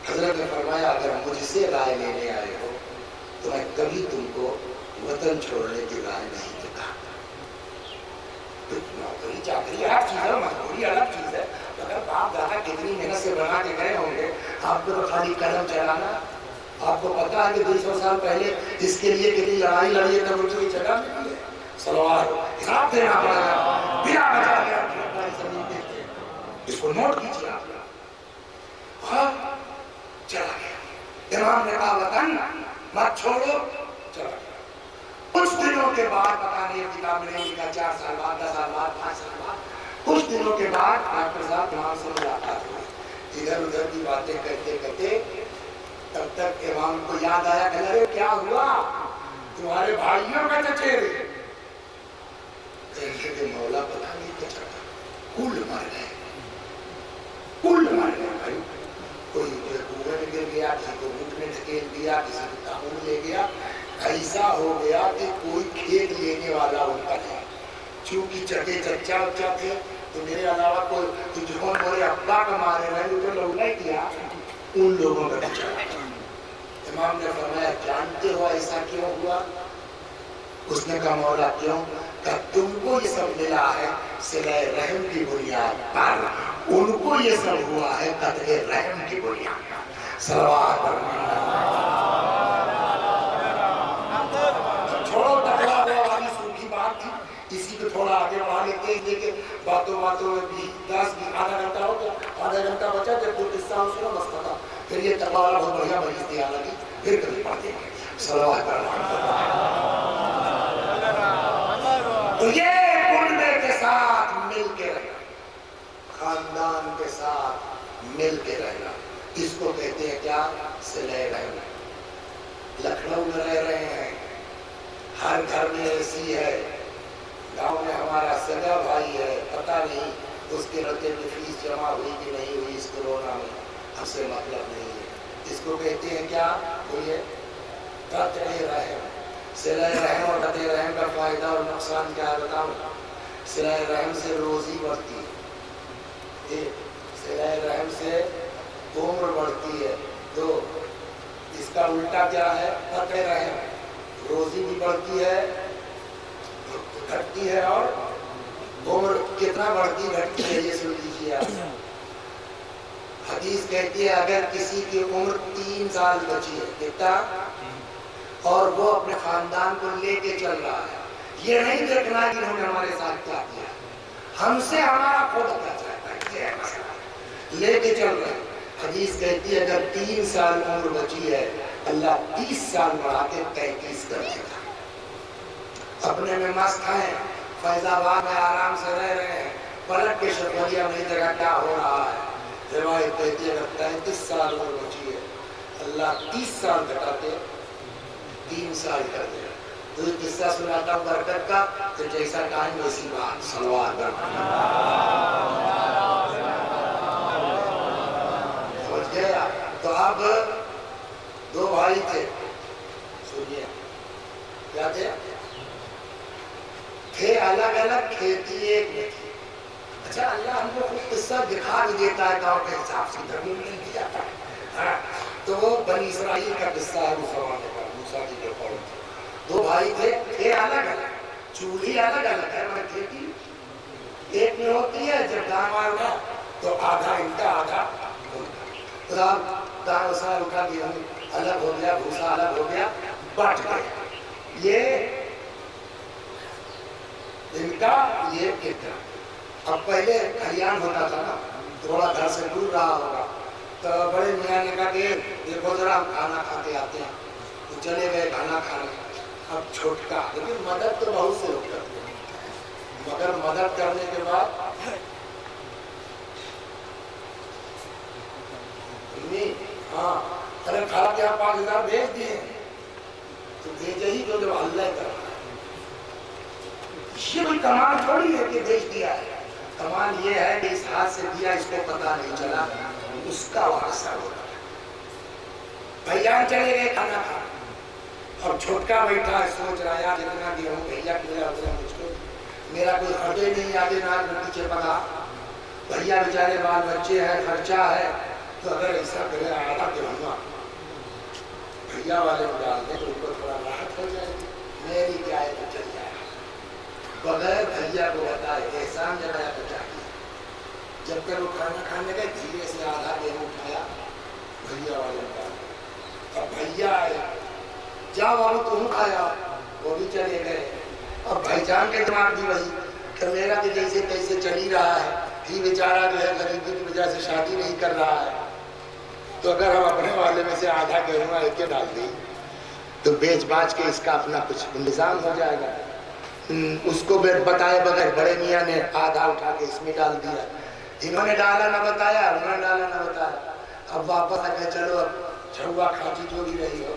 حضرت نے فرمایا اگر مجھ سے رائے لینے آئے ہو تو میں کبھی تم کو وطن چھوڑنے کی رائے نہیں دیتا۔ نوکری چاکری ہر چیز ہے، مجبوری الگ چیز ہے، اگر باپ دادا کتنی محنت سے بنا کے گئے ہوں گے، آپ کو تو خالی قدم چلانا، آپ کو پتا ہے کہ 200 سال پہلے اس کے لیے کتنی لڑائی لڑی ہے، تب کی جگہ ملی ہے، صلوات حساب دینا پڑا گا، بلا بچا کے اپنی زمین دیتے ہیں، اس کو نوٹ کیجیے آپ۔ ہاں چلا گیا، امام نے کہا وطن مت چھوڑو، چلا گیا۔ کچھ دنوں کے بعد پتا نہیں کتاب میں نہیں لکھا، 4 سال بعد 10 سال بعد 5 سال بعد کچھ دنوں کے بعد ڈاکٹر صاحب امام سے ملاقات ہوئی، ادھر ادھر کی باتیں کرتے کرتے تب تک امام کو یاد آیا کہ ارے کیا ہوا تمہارے بھائیوں کا چچیرے، کہتے کہ مولا پتا نہیں کیا چلا، کل مر گئے، کل مر گئے بھائی، کوئی کنویں میں گر گیا، کسی کو اونٹ میں دھکیل دیا، کسی کو تعاون لے گیا، ایسا ہو گیا کہ کوئی کھیت لینے والا ان کا نہیں، چونکہ چچے چچا بچہ تھے تو میرے علاوہ کوئی جو میرے ابا کا مارے رہے تو لوگ نہیں کیا، ان لوگوں کا بچہ۔ امام نے فرمایا جانتے ہو ایسا کیوں ہوا؟ اس نے کہا مولا کیوں؟ کہ تم کو یہ سب ملا ہے صلہ رحم کی بنیاد پر، ان کو یہ سب ہوا ہے قطع رحم کی بنیاد پر۔ صلوات چھوڑو تکڑا ہوا والی سوکھی بات تھی، اسی کو تھوڑا آگے بڑھا لیتے ہیں کہ باتوں باتوں میں بھی 10 آدھا گھنٹہ ہو گیا، آدھا گھنٹہ بچا جب کوئی قصہ ہو سنا بس پتا، پھر یہ تقوی والا بہت بڑھیا مجلس دیا لگی، پھر کبھی پڑھتے ہیں۔ صلوات تو یہ کنبے کے ساتھ مل کے رہے، خاندان کے ساتھ مل کے رہنا، اس کو کہتے ہیں کیا؟ صلہ رحم۔ لکھنؤ میں رہ رہے ہیں، ہر گھر میں اے سی ہے، گاؤں میں ہمارا سگا بھائی ہے، پتہ نہیں اس کے بچے کی فیس جمع ہوئی کہ نہیں ہوئی اس کورونا میں، ہم سے مطلب نہیں ہے۔ اس کو کہتے ہیں کیا؟ بولیے، قطع رحم۔ صلہ رحم اور قطع رحم کا فائدہ اور نقصان کیا ہے بتاؤں؟ صلہ رحم سے روزی بڑھتی ہے، صلہ رحم سے عمر بڑھتی ہے۔ دو، اس کا الٹا کیا ہے؟ قطع رحم، روزی بھی بڑھتی ہے، گھٹتی ہے، اور عمر کتنا بڑھتی گھٹتی ہے یہ سن لیجیے آپ۔ حدیث کہتی ہے اگر کسی کی عمر 3 سال بچی ہے، کتنا؟ اور وہ اپنے خاندان کو لے کے چل رہا ہے، یہ نہیں دیکھنا کہ انہوں نے ہمارے ساتھ کیا کیا، ہم سے ہمارا خود کیا چاہتا ہے، یہ ہے مسئلہ، لے کے چل رہے ہیں۔ حدیث کہتی ہے اگر 3 سال عمر بچی ہے، اللہ 30 سال بڑھا کے 33 کر دے گا۔ اپنے میں مست ہیں، فیض آباد میں آرام سے رہ رہے ہیں، پلٹ کے شکریہ نہیں دیکھا کیا ہو رہا ہے۔ روایت کہتی ہے اگر 33 سال عمر بچی ہے، اللہ 30 سال گھٹا کے 3 سال کر دے گا۔ تو یہ قصہ سناتا ہوں برکت کا، تو جیسا ٹائم ویسی بات، صلوات برکت۔ سمجھ گیا؟ تو اب 2 بھائی تھے، سنیے کیا تھے الگ الگ، کھیتی ایک میں تھی۔ اچھا اللہ ہم کو خود قصہ دکھا بھی دیتا ہے گاؤں کے حساب سے، دھرمی نہیں دیا جاتا ہے۔ تو وہ بنی اسرائیل کا قصہ ہے، اس زمانے کا، موسیٰ کی جو قوم تھی۔ 2 بھائی تھے الگ الگ، چولھی الگ الگ ہے، مگر کھیتی ایک میں ہوتی ہے۔ جب دان وان اٹھا تو آدھا ان کا آدھا ان کا، دان وسان اٹھا گیا الگ ہو گیا، بھوسا الگ ہو گیا، بٹ گئے، یہ ان کا یہ ایک۔ اب پہلے کھلیان ہوتا تھا نا، تھوڑا گھر سے دور رہا ہوگا، تو بڑے میاں نے کہا کہ دیکھو ذرا ہم کھانا کھاتے آتے ہیں، تو چلے گئے کھانا کھانے۔ اب چھوٹکا، لیکن مدد تو بہت سے لوگ کرتے ہیں، مگر مدد کرنے کے بعد ہاں ارے کھا کے آپ 5000 بھیج دیے، تو بھیجے ہی جو جب اللہ کر رہا ہے، یہ کوئی کمال تھوڑی ہے کہ بھیج دیا ہے۔ کمال یہ ہے کہ اس ہاتھ سے دیا اس کو پتہ نہیں چلا، اس کا واسطہ ہوتا ہے۔ بھیان چلے گئے کھانا کھا، اور چھوٹکا بیٹھا ہے سوچ رہا ہے یار اتنا گیہوں بھیا کھلا اتنا مجھ کو، میرا کوئی خرچے نہیں، آگے ناک میں پیچھے پڑا، بھیا بیچارے بال بچے ہیں، خرچہ ہے، تو اگر ایسا کرے آدھا گیہوں بھیا والے کو ڈال دیں تو ان کو تھوڑا راحت ہو جائے گی، میری کیا ہے تو چل جائے گا، بغیر بھیا کو بتائے احسان جگایا تو چاہیے۔ جب تک وہ کھانا کھانے گئے دھیرے سے آدھا گیہوں اٹھایا، بھیا والے کو ڈال دیا، اب بھیا آئے، جا بابو تم کھایا، وہ بھی چلے گئے۔ اب بھائی جان کے دماغ بھی وہی کہ میرا بھی جیسے تیسے چل ہی رہا ہے، ہی بیچارہ جو ہے غریبی کی وجہ سے شادی نہیں کر رہا ہے، تو اگر ہم اپنے والے میں سے آدھا گیہوں ایک کے ڈال دیں تو بیچ باچ کے اس کا اپنا کچھ انتظام ہو جائے گا۔ اس کو بتائے بغیر بڑے میاں نے آدھا اٹھا کے اس میں ڈال دیا، انہوں نے ڈالا نہ بتایا، انہوں نے ڈالا نہ بتایا۔ اب واپس آ کے چلو اب چھوا کھاچی جو بھی رہی ہو،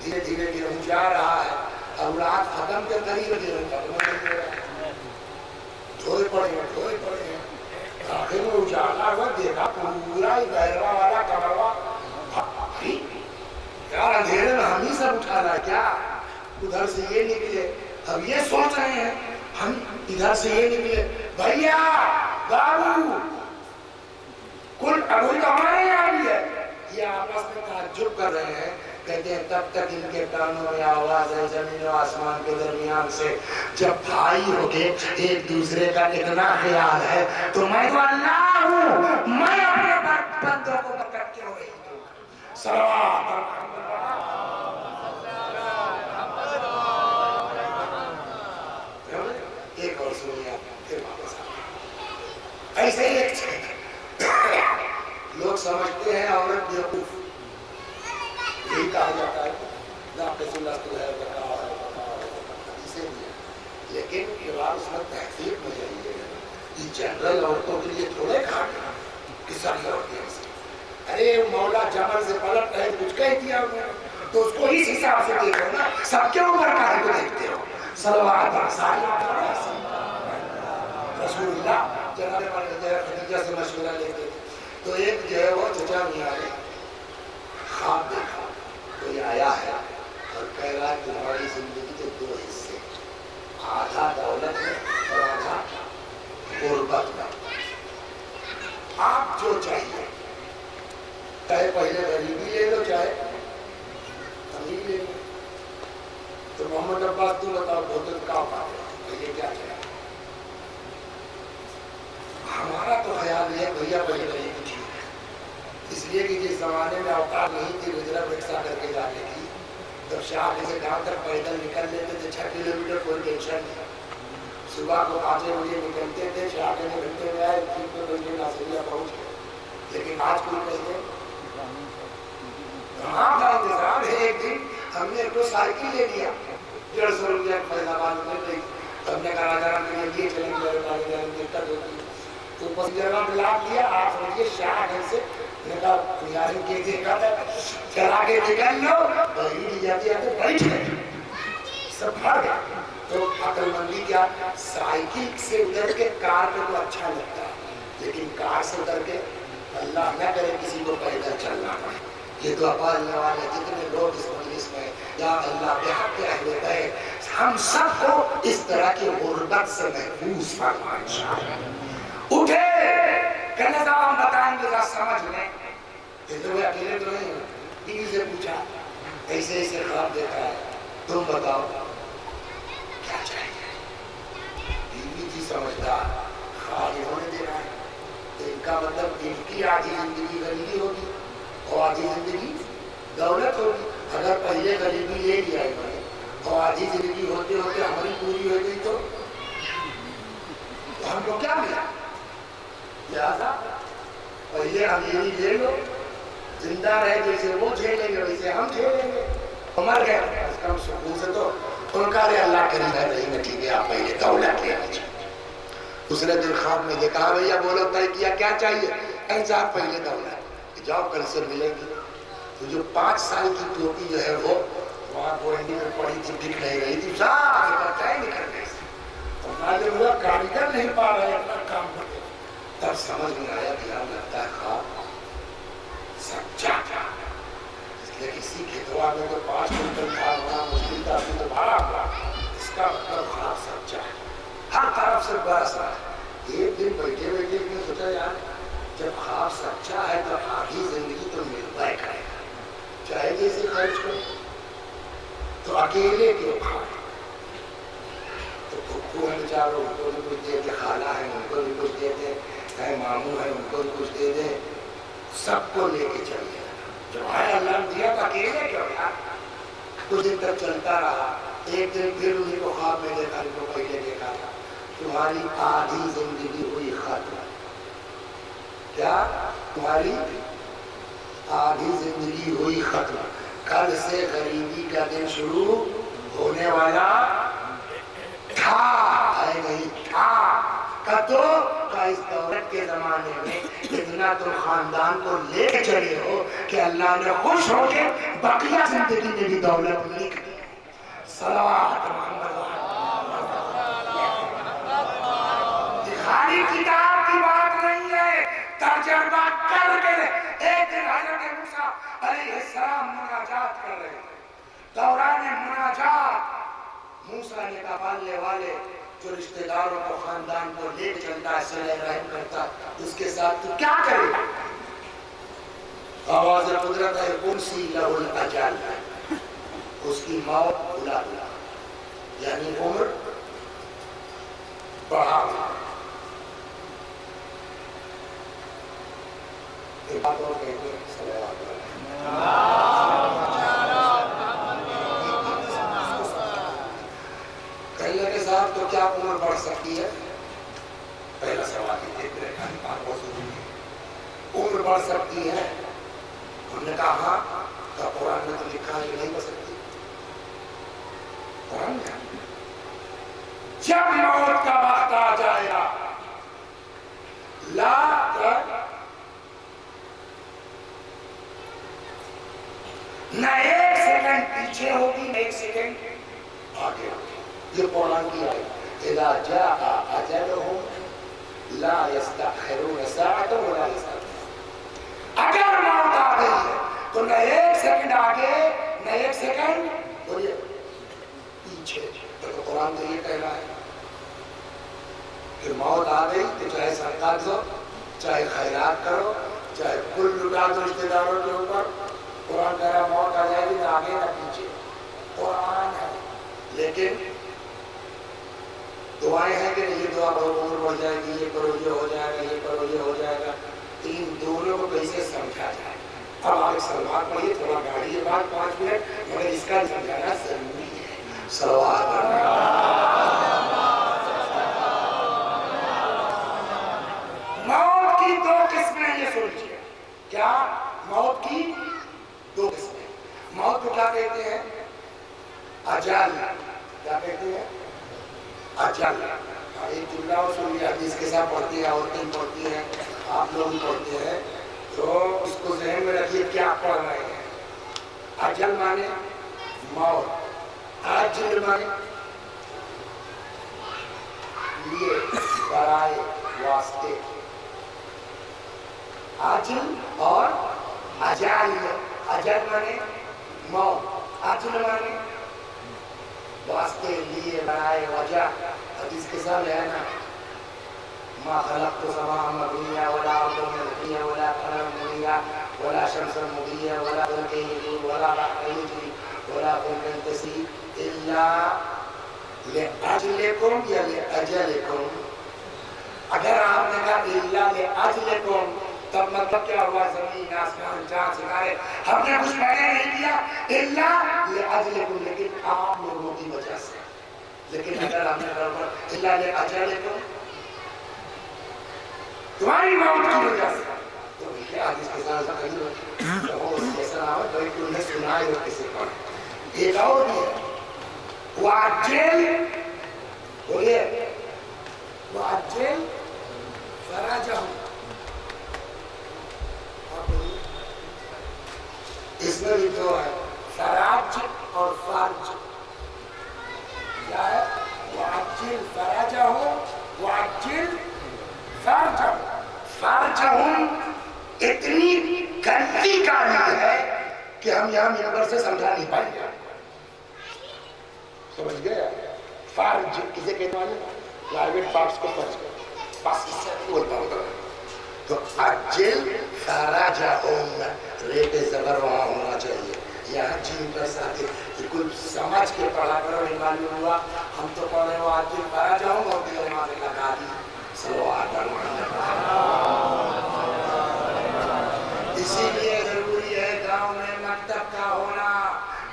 دھیرے دھیرے گیہوں جا رہا ہے، اب رات ختم کے قریب گیہوں ختم ہو گیا، دھوئے پڑے ہیں، آخر میں اجالا ہوا دیکھا پورا ہی بہروا والا کمروا، یار اندھیرے میں ہم ہی سب اٹھا رہا ہے کیا؟ ادھر سے یہ نکلے، اب یہ سوچ رہے ہیں ہم، ادھر سے یہ نکلے بھیا بابو کل ابھی تو ہمارے یہاں بھی ہے، یہ آپس میں تعجب کر رہے ہیں، کہتے ہیں تب تک ان کے کانوں میں آواز ہے زمین و آسمان کے درمیان سے، جب بھائی ہو کے ایک دوسرے کا اتنا خیال ہے تو میں تو اللہ ہوں، میں اپنے بندوں کو برکت کیوں نہیں دوں گا؟ صلوات ایک اور سنیے آپ پھر واپس آ ایسے ہی ایک لوگ سمجھتے ہیں عورت بیوقوف، یہی کہا جاتا ہے لیکن اس میں تحقیق میں جائیے، یہ جنرل عورتوں کے لیے تھوڑے کھا کہ سب لوٹتے ہیں. ارے مولا جمل سے پلٹ رہے کچھ کہہ دیا انہوں نے تو اس کو اس حساب سے دیکھو نا, سب کے اوپر کاہے کو دیکھتے ہو. صلوات رسول اللہ جناب خدیجہ سے مشورہ لیتے تھے. تو ایک جو ہے وہ چچا میاں نے خواب دیکھا, کوئی آیا ہے اور کہہ رہا ہے تمہاری زندگی کے دو حصے, آدھا دولت میں اور آدھا غربت میں, آپ جو چاہیے, چاہے پہلے غریبی لے لو چاہے امیر لے لو. تو محمد عباس تو بتاؤ بہت کا پاتے پہلے کیا چاہیے. ہمارا تو خیال ہے بھیا پہلے غریبی ٹھیک ہے, اس لیے کہ جس زمانے میں اوقات نہیں تھی ریزرو رکشا کر کے جانے کی, جب شاہ سے گاؤں تک پیدل نکل لیتے تھے 6 کلومیٹر کوئی ٹینشن نہیں. صبح کو 5 بجے نکلتے تھے, 4 گھنٹے میں آئے 3 گھنٹے ناصریہ پہنچ گئے. لیکن آج کوئی کہتے ہیں وہاں کا انتظام ہے. ایک دن ہم نے تو سائیکل لے لیا 150 روپیہ فیض آباد میں گئی, ہم نے کہا راجا میں لیے چلیں گے دقت ہوتی ہے تو بس جگہ ملا دیا. آپ سمجھیے شاہ گھر سے کے دیکھا تھا چلا کے نکل لو بہت جاتے آتے بیٹھ گئے سب بھر گئے. تو عقل مندی کیا, سائیکل سے اتر کے کار پہ تو اچھا لگتا ہے, لیکن کار سے اتر کے اللہ نہ کرے کسی کو پیدل چلنا پڑے. یہ تو اللہ والے جتنے لوگ اس مجلس میں, یا اللہ بحق اہل بیت ہم سب کو اس طرح کی غربت سے محفوظ فرما انشاءاللہ. اٹھے کہ نظام بتائیں گے ذرا سمجھ لیں. یہ تو وہ اکیلے تو نہیں, بیوی سے پوچھا ایسے ایسے خواب دیکھا ہے, تم بتاؤ کیا چاہیے. بیوی جی سمجھدار, خواب انہوں نے دیکھا ہے تو ان کا مطلب ان کی آدھی زندگی غریبی ہوگی اور آدھی زندگی دولت ہوگی. اگر پہلے غریبی لے لیا انہوں نے اور آدھی زندگی ہوتے ہوتے ہماری پوری ہو گئی تو ہم کو کیا ملا. لہذا پہلے امیری لے لو, زندہ رہے جیسے وہ جھیلیں گے ویسے ہم جھیلیں گے. مر گئے اس کم سکون سے تو ان کا اللہ کریم ہے نہیں میں ٹھیک ہے آپ پہلے دولت لے لیجیے. اس نے دل خواب میں دیکھا بھیا بولو طے کیا کیا چاہیے, انسان پہلے دولت جاؤ کل سے ملے گی. تو جو 5 سال کی ٹوپی جو ہے وہ وہاں گوئنڈی میں پڑی تھی, دکھ نہیں رہی تھی, سارے بچائے نکل گئے. معلوم ہوا کاریگر نہیں پا رہے اپنا کام کرتے. تب سمجھ میں آیا کہ یار لگتا ہے خواب سچا تھا, اس لیے کسی کے دعا میں تو 5 کنٹل کھا ہونا مشکل تھا, تو بڑا ہوا. اس کا مطلب خواب سچا ہے, ہر طرف سے برس رہا ہے. ایک دن بیٹھے بیٹھے میں سوچا یار جب خواب سچا ہے تو آدھی زندگی تو ملتا کرے گا, چاہے جیسے خرچ کرے. تو اکیلے کیوں کھائے, تو پھپھو ہے بیچاروں ان کو بھی کچھ دے دے, خالہ ہے ان کو بھی کچھ دے دے, ماموں ہے ان کو بھی کچھ دے دے, سب کو لے کے چلیے. جو ہے اللہ نے دیا تو اکیلے کیوں یار. کچھ دن تک چلتا رہا. ایک دن پھر انہیں کو خواب میں دیکھا, ان کو پہلے دیکھا تھا, تمہاری آدھی زندگی ہوئی ختم. کیا تمہاری آدھی زندگی ہوئی ختم, کل سے غریبی کا دن شروع ہونے والا تھا, ہے نہیں تھا. کتو کا اس دولت کے زمانے میں اتنا تو خاندان کو لے کے چلے ہو کہ اللہ نے خوش ہو کے بقیہ زندگی میں بھی دولت لکھ دی. صلوات محمد. خالی کتاب کی بات نہیں ہے, ترجمہ کر کے. ایک دن حضرت موسیٰ علیہ السلام مناجات کر رہے تھے, دوران مناجات موسیٰ نے کہا پالنے والے جو رشتہ داروں کو خاندان کو لے چلتا ہے, صلہ رحم کرتا, اس کے ساتھ تو کیا کرے. آواز قدرت ہے انسی لہ الاجل, اس کی موت بلا بلا, یعنی عمر بڑھا. ایک بات اور کہتے ہیں صلوات کہنے کے ساتھ تو کیا عمر بڑھ سکتی ہے. پہلا سوال یہ دیکھ رہے ہیں بہت ضروری ہے, عمر بڑھ سکتی ہے. ہم نے کہا ہاں, تو قرآن میں تو لکھا ہے نہیں بڑھ سکتی. قرآن میں جب موت کا وقت آ جائے گا لا نہ ایک سیکنڈ پیچھے ہوگی نہ ایک سیکنڈ آگے ہوگی. یہ قرآن کی آیت. اذا جاء اجلهم لا يستأخرون ساعة ولا يستقدمون. اگر موت آ گئی ہے تو نہ ایک سیکنڈ آگے نہ ایک سیکنڈ اور یہ پیچھے. تو قرآن تو یہ کہہ رہا ہے کہ موت آ گئی تو چاہے صدقات دو، چاہے خیرات کرو، چاہے کل لٹا دو رشتے داروں کے اوپر. قرآن کہہ رہا موت آ جائے گی نہ آگے نہ پیچھے. قرآن ہے. لیکن دعائیں ہیں کہ یہ دعا کرو عمر بڑھ جائے گی، یہ کرو یہ ہو جائے گا، یہ کرو یہ ہو جائے گا. تین دونوں کو کیسے سمجھا جائے. اب آپ سلوات پڑھیے، تھوڑا گاڑی ہے بعد 5 منٹ، مگر اس کا سمجھانا ضروری ہے. سلوات موت کی 2 قسمیں یہ سوچیے. کیا موت کی 2 قسمیں. موت کو کیا کہتے ہیں؟ اجل. کیا کہتے ہیں؟ اجل. ایک جملہ اور سنیے، حدیث کے ساتھ پڑھتی ہیں، عورتیں پڑھتی ہیں، آپ لوگ پڑھتے ہیں، تو اس کو ذہن میں رکھیے کیا پڑھ رہے ہیں. اجل مانے موت، اجل مانے لیے، برائے، واسطے. اجل اور اجل. اجل مانے موت، اجل مانے واسطے، لیے، برائے، وجہ. حدیث کے ساتھ ہے نا، ما خلقت سماء مبنية ولا أرضا مبنية ولا قمرا منيرا ولا شمسا مضيا ولا برقا يدور ولا بحرا يجري ولا فلكا تسير إلا لأجلكم یا لأجلكم. اگر آپ نے کہا إلا لأجلكم تب مطلب کیا ہوا؟ زمین، آسمان، چاند، ستارے ہم نے کچھ پیدا نہیں کیا إلا لأجلكم، لیکن آپ لوگوں کی وجہ سے. لیکن اگر آپ نے کہا إلا لأجلكم تمہاری موت کی وجہ سے، تو یہ حدیث کے ساتھ قریب ہے تو وہ ایسا نہ ہو تو ایک انہیں سنائے اور کسی پڑھے. ایک اور بھی ہے وعجل، بولیے وعجل فرجہم. اس میں بھی 2 ہے، فراج اور فرج. کیا ہے؟ وعجل فرجہم وعجل فرجہم. فرجہم اتنی گندی کہانی ہے کہ ہم یہاں منبر سے سمجھا نہیں پائیں گے. سمجھ گئے؟ فرج کسے کہتے ہیں؟ پرائیویٹ پارٹس کو فرج کرو، بس اس سے نہیں بولتا ہوتا. تو اجل فرجہم، ریٹ زبر وہاں ہونا چاہیے. یہاں جن پر ساتھ بالکل سمجھ کے پڑھا کرو. نہیں معلوم ہوا ہم تو پڑھے ہو اجل فرجہم اور دل ہمارے لگا دی. صلوات اسی لیے ضروری ہے گاؤں میں مکتب کا ہونا.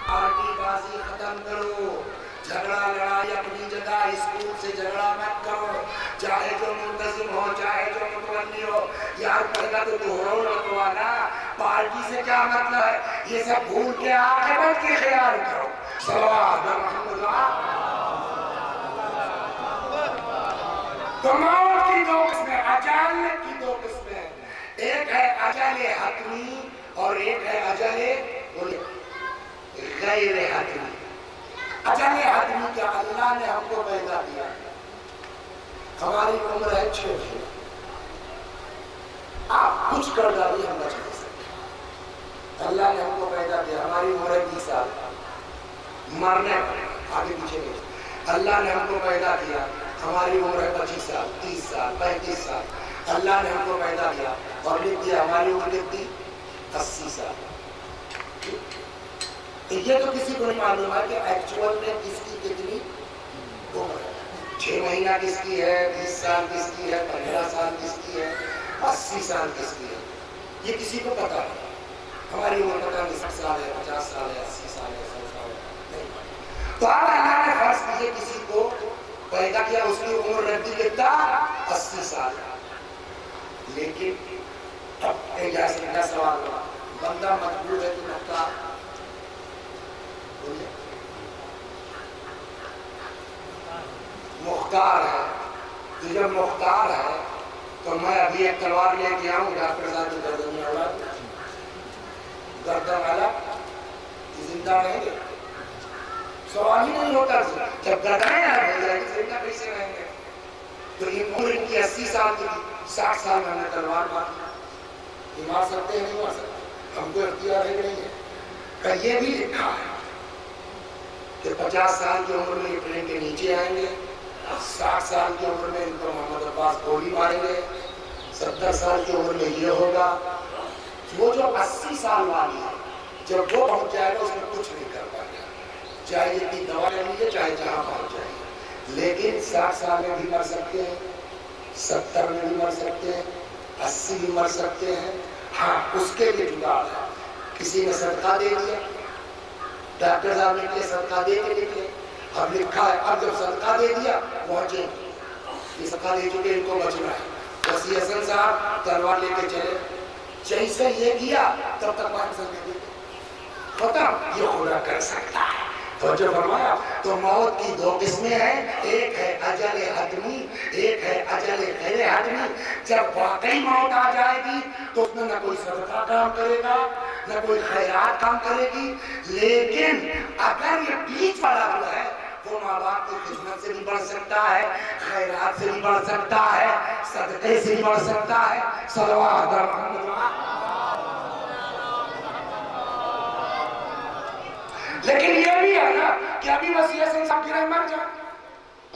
پارٹی بازی ختم کرو، جھگڑا لڑائی اپنی جگہ، اسکول سے جھگڑا مت کرو. چاہے جو منتظم ہو، چاہے جو متولی ہو، یار پہلا تو دوہرو لگوا نا. پارٹی سے کیا مطلب ہے؟ یہ سب بھول کے عاقبت کی خیال کرو. صلوات محمد. تو موت کی 2 قسمیں، اجل کی 2 قسمیں. ایک ہے اجل حتمی اور ایک ہے اجل غیر حتمی. اجل حتمی کیا؟ اللہ نے ہم کو پیدا کیا، ہماری عمر ہے 6 مہینے، آپ کچھ کر ڈالیے ہم بچ نہیں سکتے. اللہ نے ہم کو پیدا کیا، ہماری عمر ہے 20 سال، مرنے آگے پیچھے نہیں. اللہ نے ہم کو پیدا کیا، ہماری عمر ہے 25 سال، 30 سال، 35 سال. اللہ نے ہم کو پیدا کیا اور لکھ دیا ہماری عمر کتنی؟ 80 سال. یہ تو کسی کو نہیں معلوم ہے کہ ایکچوئل میں کس کی کتنی عمر ہے. 6 مہینہ کس کی ہے، 20 سال کس کی ہے، 15 سال کس کی ہے، 80 سال کس کی ہے. یہ کسی کو پتا نہیں. ہماری عمر پتا نہیں 60 سال ہے، 50 سال ہے، 80 سال ہے، 100 سال ہے، نہیں. تو اب اللہ نے فرض کیجئے کسی کو پیدا کیا، اس کی عمر رکھ دی کتنا؟ 80 سال. لیکن اب ایک سوال ہوا، بندہ مجبور ہے کہ مختار مختار ہے. تو جب مختار ہے تو میں ابھی ایک تلوار لے کے آؤں ڈاکٹر صاحب کی گردن میں اڑا دوں، گردن والا زندہ رہیں گے؟ سوال ہی نہیں ہوتا. جب گردنیں الگ ہو جائیں گی زندہ کیسے رہیں گے؟ تو عمر ان کی 80 سال کی 60 سال میں ہمیں تلوار ماری. یہ مار سکتے ہیں نہیں مار سکتے؟ ہم کو اختیار ہے کہ نہیں ہے؟ کہ یہ بھی لکھا ہے کہ 50 سال کی عمر میں یہ ٹرین کے نیچے آئیں گے, 60 سال کی عمر میں ان کو محمد عباس گولی ماریں گے, 70 سال کی عمر میں یہ ہوگا. وہ جو 80 سال والی ہے جب وہ پہنچ جائے گا اس میں کچھ نہیں کر پائے گا, چاہے اتنی دوا لے لیجیے چاہے جہاں پہنچ جائے. لیکن 60 سال میں بھی مر سکتے ہیں, 70 میں بھی مر سکتے ہیں, 80 بھی مر سکتے ہیں. ہاں اس کے لیے جدا ہے. کسی نے صدقہ دے دیا, ڈاکٹر صاحب نے صدقہ دے کے نکلے, اب لکھا ہے اب جب صدقہ دے دیا پہنچے, یہ صدقہ دے چکے ان کو بچنا ہے. وسیع حسن صاحب تلوار لے کے چلے, جیسے یہ کیا تب تک پاکستان میں ختم. یہ خدا کر سکتا ہے. توجہ فرمایا. تو موت کی 2 قسمیں ہیں, ایک ہے اجل حتمی, ایک ہے اجل غیر حتمی. جب واقعی موت آ جائے گی تو اس میں نہ کوئی صدقہ کام کرے گا نہ کوئی خیرات کام کرے گی. لیکن اگر یہ بیچ والا جو ہے وہ ماں باپ کی خدمت سے بھی بڑھ سکتا ہے, خیرات سے بھی بڑھ سکتا ہے, صدقے سے بھی بڑھ سکتا ہے. صلوات محمد. لیکن یہ بھی ہے نا کہ ابھی وسیع حسن صاحب کی رہ مر جائے.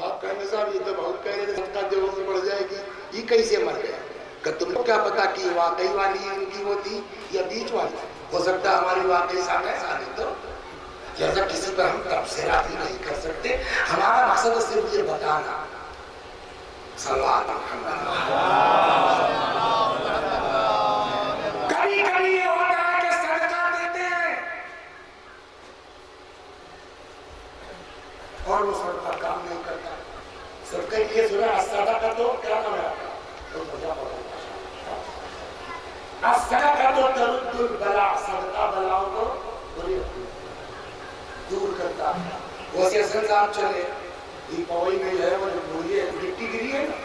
آپ کہنے صاحب یہ تو بہت کہہ رہے تھے صدقہ دیو سے بڑھ جائے گی, یہ کیسے مر گیا؟ کہ تم کو کیا پتا کہ واقعی والی ان کی وہ تھی یا بیچ والی؟ ہو سکتا ہے ہماری واقعی ساتھ ہے ساتھ. تو لہذا کسی پر ہم تبصرات ہی نہیں کر سکتے. ہمارا مقصد صرف یہ بتانا. صلوات محمد. کبھی کبھی یہ ہوتا ہے کہ صدقہ دیتے ہیں اور وہ صدقہ کام نہیں کرتا. صدقہ کے لیے سنا الصدقہ تو کیا نام ہے آپ کا؟ الصدقہ تو ترد البلاء, صدقہ بلاؤں کو دور کرتا ہے. وسیع حسن صاحب چلے, یہ پوئی میں جو ہے وہ جو بولی ہے گٹی گری ہے نا,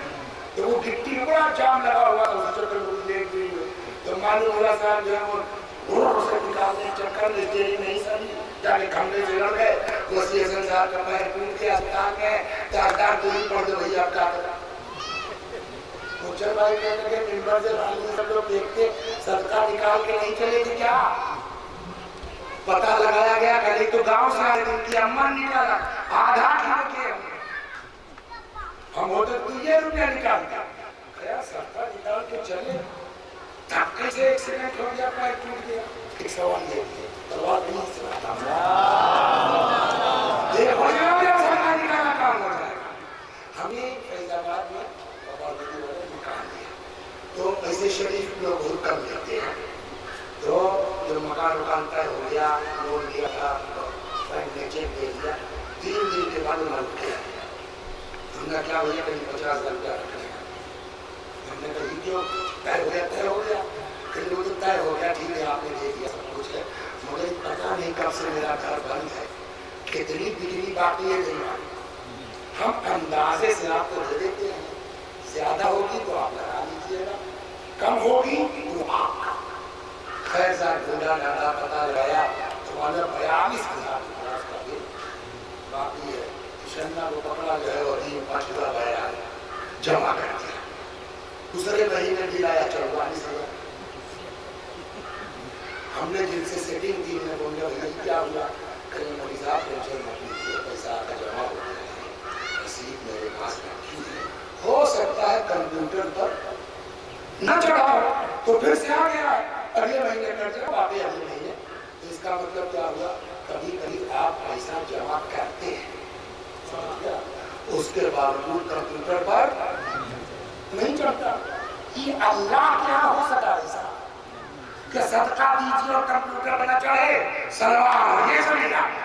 تو وہ گٹی میں بڑا جام لگا ہوا تھا, اس چکر میں لے گئی ہوئی. تو معلوم اللہ صاحب جو ہے وہ گھوڑ سے نکالتے ہیں چکر میں تیری نہیں ساری جانے کھمبے سے لڑ گئے. وسیع حسن صاحب کا پیر ٹوٹ کے اسپتال میں تاردار تو نہیں پڑھ دو بھائی آپ کیا کرا. مچھر بھائی کہنے لگے ممبر سے معلوم سب لوگ دیکھتے صدقہ نکال کے نہیں چلے تھے کیا؟ پتہ لگایا گیا کہ تو گاؤں سے آئے ان کی اماں نکالا آدھا کھا کے ہم ہوتے تو یہ روپیہ نکالتا. صدقہ نکال کے چلے دھکے سے ایکسیڈنٹ ہو گیا, پیر ٹوٹ گیا. ایک سوال یہ تلوار نہیں سناتا دیکھو جب صدقہ نکالا کام ہو جائے گا. ہمیں فیض آباد میں وفادگی والے نکال دیا تو ایسے شریف لوگ بہت کم لیتے ہیں. تو جو مکان طے ہو گیا, لون لیا تھا, بینک نے چیک دے دیا, 3 دن کے بعد انہوں نے کیا ہم نے کیا ہویا کہیں 50,000 روپیہ رکھ لیا. ہم نے کہی کیوں طے ہو گیا کہیں لوگ طے ہو گیا ٹھیک ہے آپ نے دے دیا سب کچھ ہے, مگر پتا نہیں کب سے میرا گھر بند ہے, کتنی بجلی باقی ہے نہیں معلوم. ہم اندازے سے آپ کو دے دیتے ہیں, زیادہ ہوگی تو آپ لگا لیجیے گا, کم ہوگی تو آپ کا. خیر صاحب ڈھونڈا ڈالا پتا لگایا تو 42,000 روپیہ کا بل باقی ہے. شنا کو پکڑا گیا اور 5,000 جمع کر دیا. دوسرے مہینے بل آیا 44,000. ہم نے جن سے سیٹنگ کی انہیں بولے بھائی کیا ہوا؟ کہیں مولوی صاحب ٹینشن مت لیجیے, پیسہ آپ کا جمع ہو گیا ہے, رسید میرے پاس رکھی ہے, ہو سکتا ہے کمپیوٹر پر نہ چڑھا ہو تو پھر سے آ گیا ہے, اگلے مہینے کر دیا باقی اگلے مہینے. تو اس کا مطلب کیا ہوا؟ کبھی کبھی آپ پیسہ جمع کرتے ہیں اس کے باوجود کمپیوٹر پر نہیں چڑھتا. یہ اللہ کیا ہو سکتا ایسا کہ صدقہ دیجیے اور کمپیوٹر پر نہ چڑھے. سلوات یہ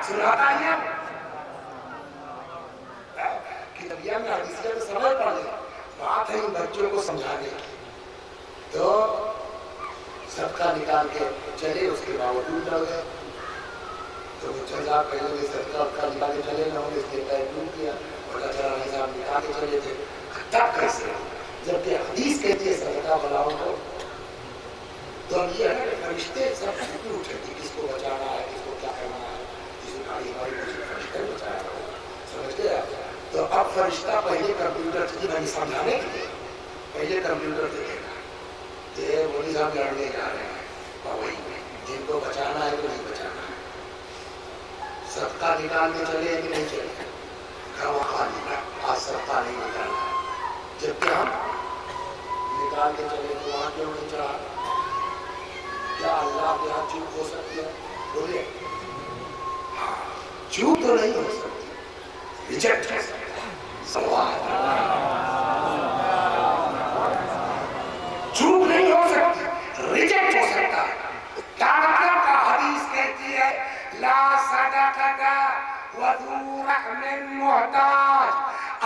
سناتا ہے کہ نبیہ میں حدیثیہ میں سمجھ پڑ گئے, بات ہے ان بچوں کو سمجھانے کی. تو صدقہ نکال کے چلے, اس کے باوجود لڑ گئے. تو بچہ صاحب پہلے بھی صدقہ نکال کے چلے نہ ہوئے, اس لیے طے نہیں کیا. بڑا چلا نہیں صاحب نکال کے چلے تھے, تب کیسے؟ جبکہ حدیث کہتی ہے صدقہ بلاؤ کو. تو ہم یہ ہے کہ فرشتے سب چھوٹے اٹھے تھے, کس کو بچانا ہے, کس کو کیا کرنا ہے. فرشتہ پہلے کمپیوٹر کی میں سمجھانے کے لیے پہلے کمپیوٹر دیکھے گا کہ مودی صاحب لڑنے جا رہے ہیں اور وہی جن کو بچانا ہے تو نہیں بچانا ہے، صدقہ نکال کے چلے کہ نہیں چلے، خواہ نکال، آج صدقہ نہیں نکالنا ہے، جبکہ ہم نکال کے چلے تو وہاں کیوں نہیں چڑھا؟ کیا اللہ کے یہاں چوک ہو سکتی ہے؟ بولیے ہاں، چوک تو نہیں ہو سکتی، ریجیکٹ ہو سکتا ہے، سوال چوک نہیں ہو سکتی، ریجیکٹ ہو سکتا ہے۔ کیا کا حدیث کہتی ہے لا صدقۃ وذو رحم محتاج،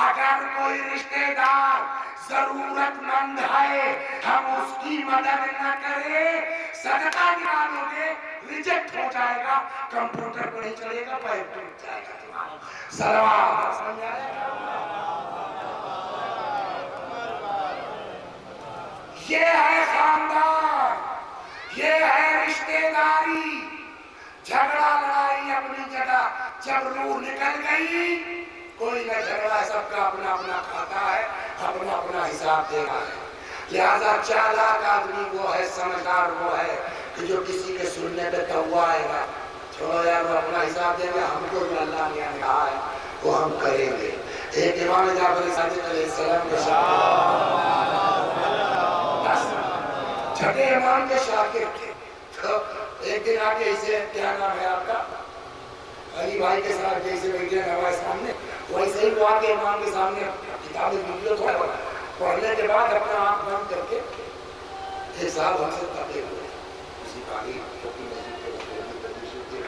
اگر کوئی رشتہ دار ضرورت مند ہے ہم اس کی مدد نہ کریں، صدقہ نکالو گے ریجیکٹ ہو جائے گا، کمپیوٹر کو نہیں چلے گا، پائپ ٹوٹ جائے گا تمہارا۔ سلام سمجھ آئے؟ یہ ہے خاندان، یہ ہے رشتہ داری۔ جھگڑا لڑائی اپنی جگہ، جب روح نکل گئی کوئی نہ جھگڑا، سب کا اپنا اپنا کھاتا ہے، اپنا اپنا حساب دے رہا ہے۔ لہذا چالاک آدمی وہ ہے، سمجھدار وہ ہے کہ جو کسی کے سننے پہ توا آئے گا، چھوڑو یار وہ اپنا حساب دیں گے، ہم کو جو اللہ نے کہا ہے وہ ہم کریں گے۔ ایک امام جعفر صادق علیہ السلام کے چھٹے امام کے شاگرد تھے، تو ایک دن آ کے اسے کیا نام ہے آپ کا، علی بھائی کے ساتھ جیسے بیٹھے ہمارے سامنے، ویسے ہی وہ آ کے امام کے سامنے کتاب ویڈیو تھوڑا بنا، پڑھنے کے بعد اپنا آنکھ بند کر کے ایک صاحب ہم سے تاکے ہوئے اسی پانی چھوٹی مسجد پہ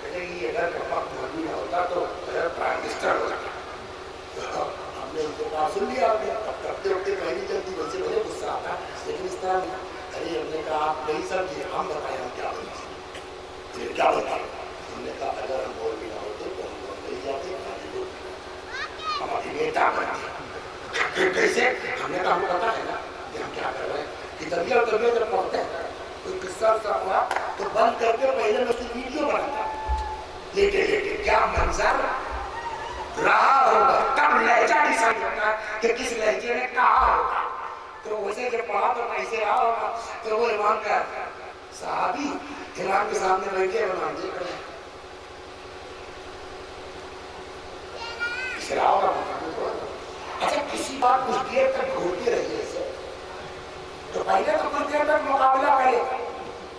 کہتے ہیں یہ اگر کپا مولوی نہ ہوتا تو پرائم منسٹر ہو جاتا۔ ہم نے ان کو کہا سن لیا آپ نے، اب کرتے ہوتے کہیں نہیں چلتی، ویسے بڑے غصہ آتا لیکن اس طرح نہیں۔ ارے ہم نے کہا آپ نہیں سمجھے، ہم بتائیں ہم کیا بنائیں، کیا بتائیں؟ ہم نے کہا اگر ہم مولوی نہ ہوتے تو ہم نہیں جاتے، ہماری نیتا بنتے۔ کیسے؟ ہم نے کہا ہم پتا ہے نا کہ ہم کیا کر رہے ہیں، کہ طبیعت جب پڑھتے ہیں کوئی قصہ ہوا تو بند کر کے پہلے میں اس کی ویڈیو بناتا لیٹے لیٹے، کیا منظر رہا ہوگا، تب لہجہ ڈیسائیڈ ہوتا ہے کہ کس لہجے نے کہا ہوگا۔ تو ویسے جب پڑھا تو ایسے رہا ہوگا، تو وہ امام کا صحابی امام کے سامنے بیٹھے امام دیکھ رہے ہیں، اسے رہا ہوگا۔ اچھا کسی بات کچھ دیر تک گھوڑتے رہیے ایسے، تو پہلے تو کچھ دیر تک مقابلہ کرے گا،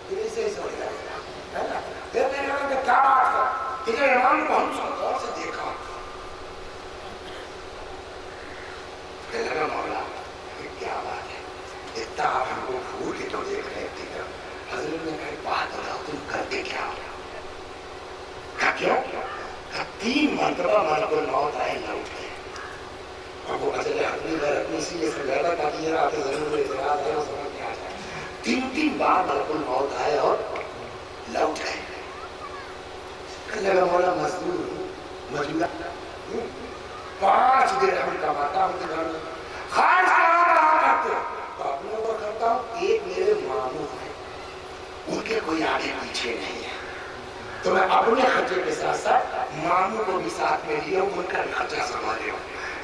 پھر اسے سمجھ جائے گا، ہے نا؟ پھر میں نے کہا کیا بات ہے کہ جو امام کو ہم سب غور سے دیکھا، کہ لگا مولا کیا بات ہے، اتنا آپ ہم کو پھول کے تو دیکھ رہے تھے۔ حضرت نے کہا بات بتاؤ تم کرتے کیا ہو؟ کہا کیوں؟ کہا 3 مرتبہ ملک الموت آئے لوٹ گئے، اور وہ اصل حقیقی غیر حقیقی سی یہ سمجھاتا تاکہ یہ آپ کے ضرور اعتراض ہے وہ سمجھ میں آ جائے۔ 3 بار ملک الموت آئے اور لوٹ گئے۔ کہنے لگا مولا مزدور مجبور 5 درہم کماتا ہوں گھر میں، خرچ کہاں کرتے تو اپنے اوپر کرتا ہوں، ایک میرے ماموں ہیں ان کے کوئی آگے پیچھے نہیں ہے، تو میں اپنے خرچے کے ساتھ ساتھ ماموں کو بھی ساتھ میں لیا ہوں، ان کا بھی خرچہ سنبھالے ہوں۔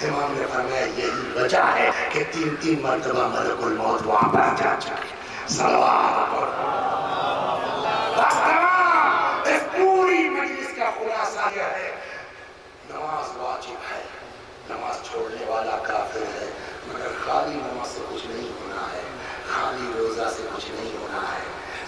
امام نے فرمایا یہی وجہ ہے کہ 3 مرتبہ ملک الموت واپس جا چکے۔ صلوات اس پوری مجلس کا خلاصہ یہ ہے، نماز واجب ہے، نماز چھوڑنے والا کافر ہے، مگر خالی نماز سے کچھ نہیں ہونا ہے، خالی روزہ سے کچھ نہیں ہونا ہے،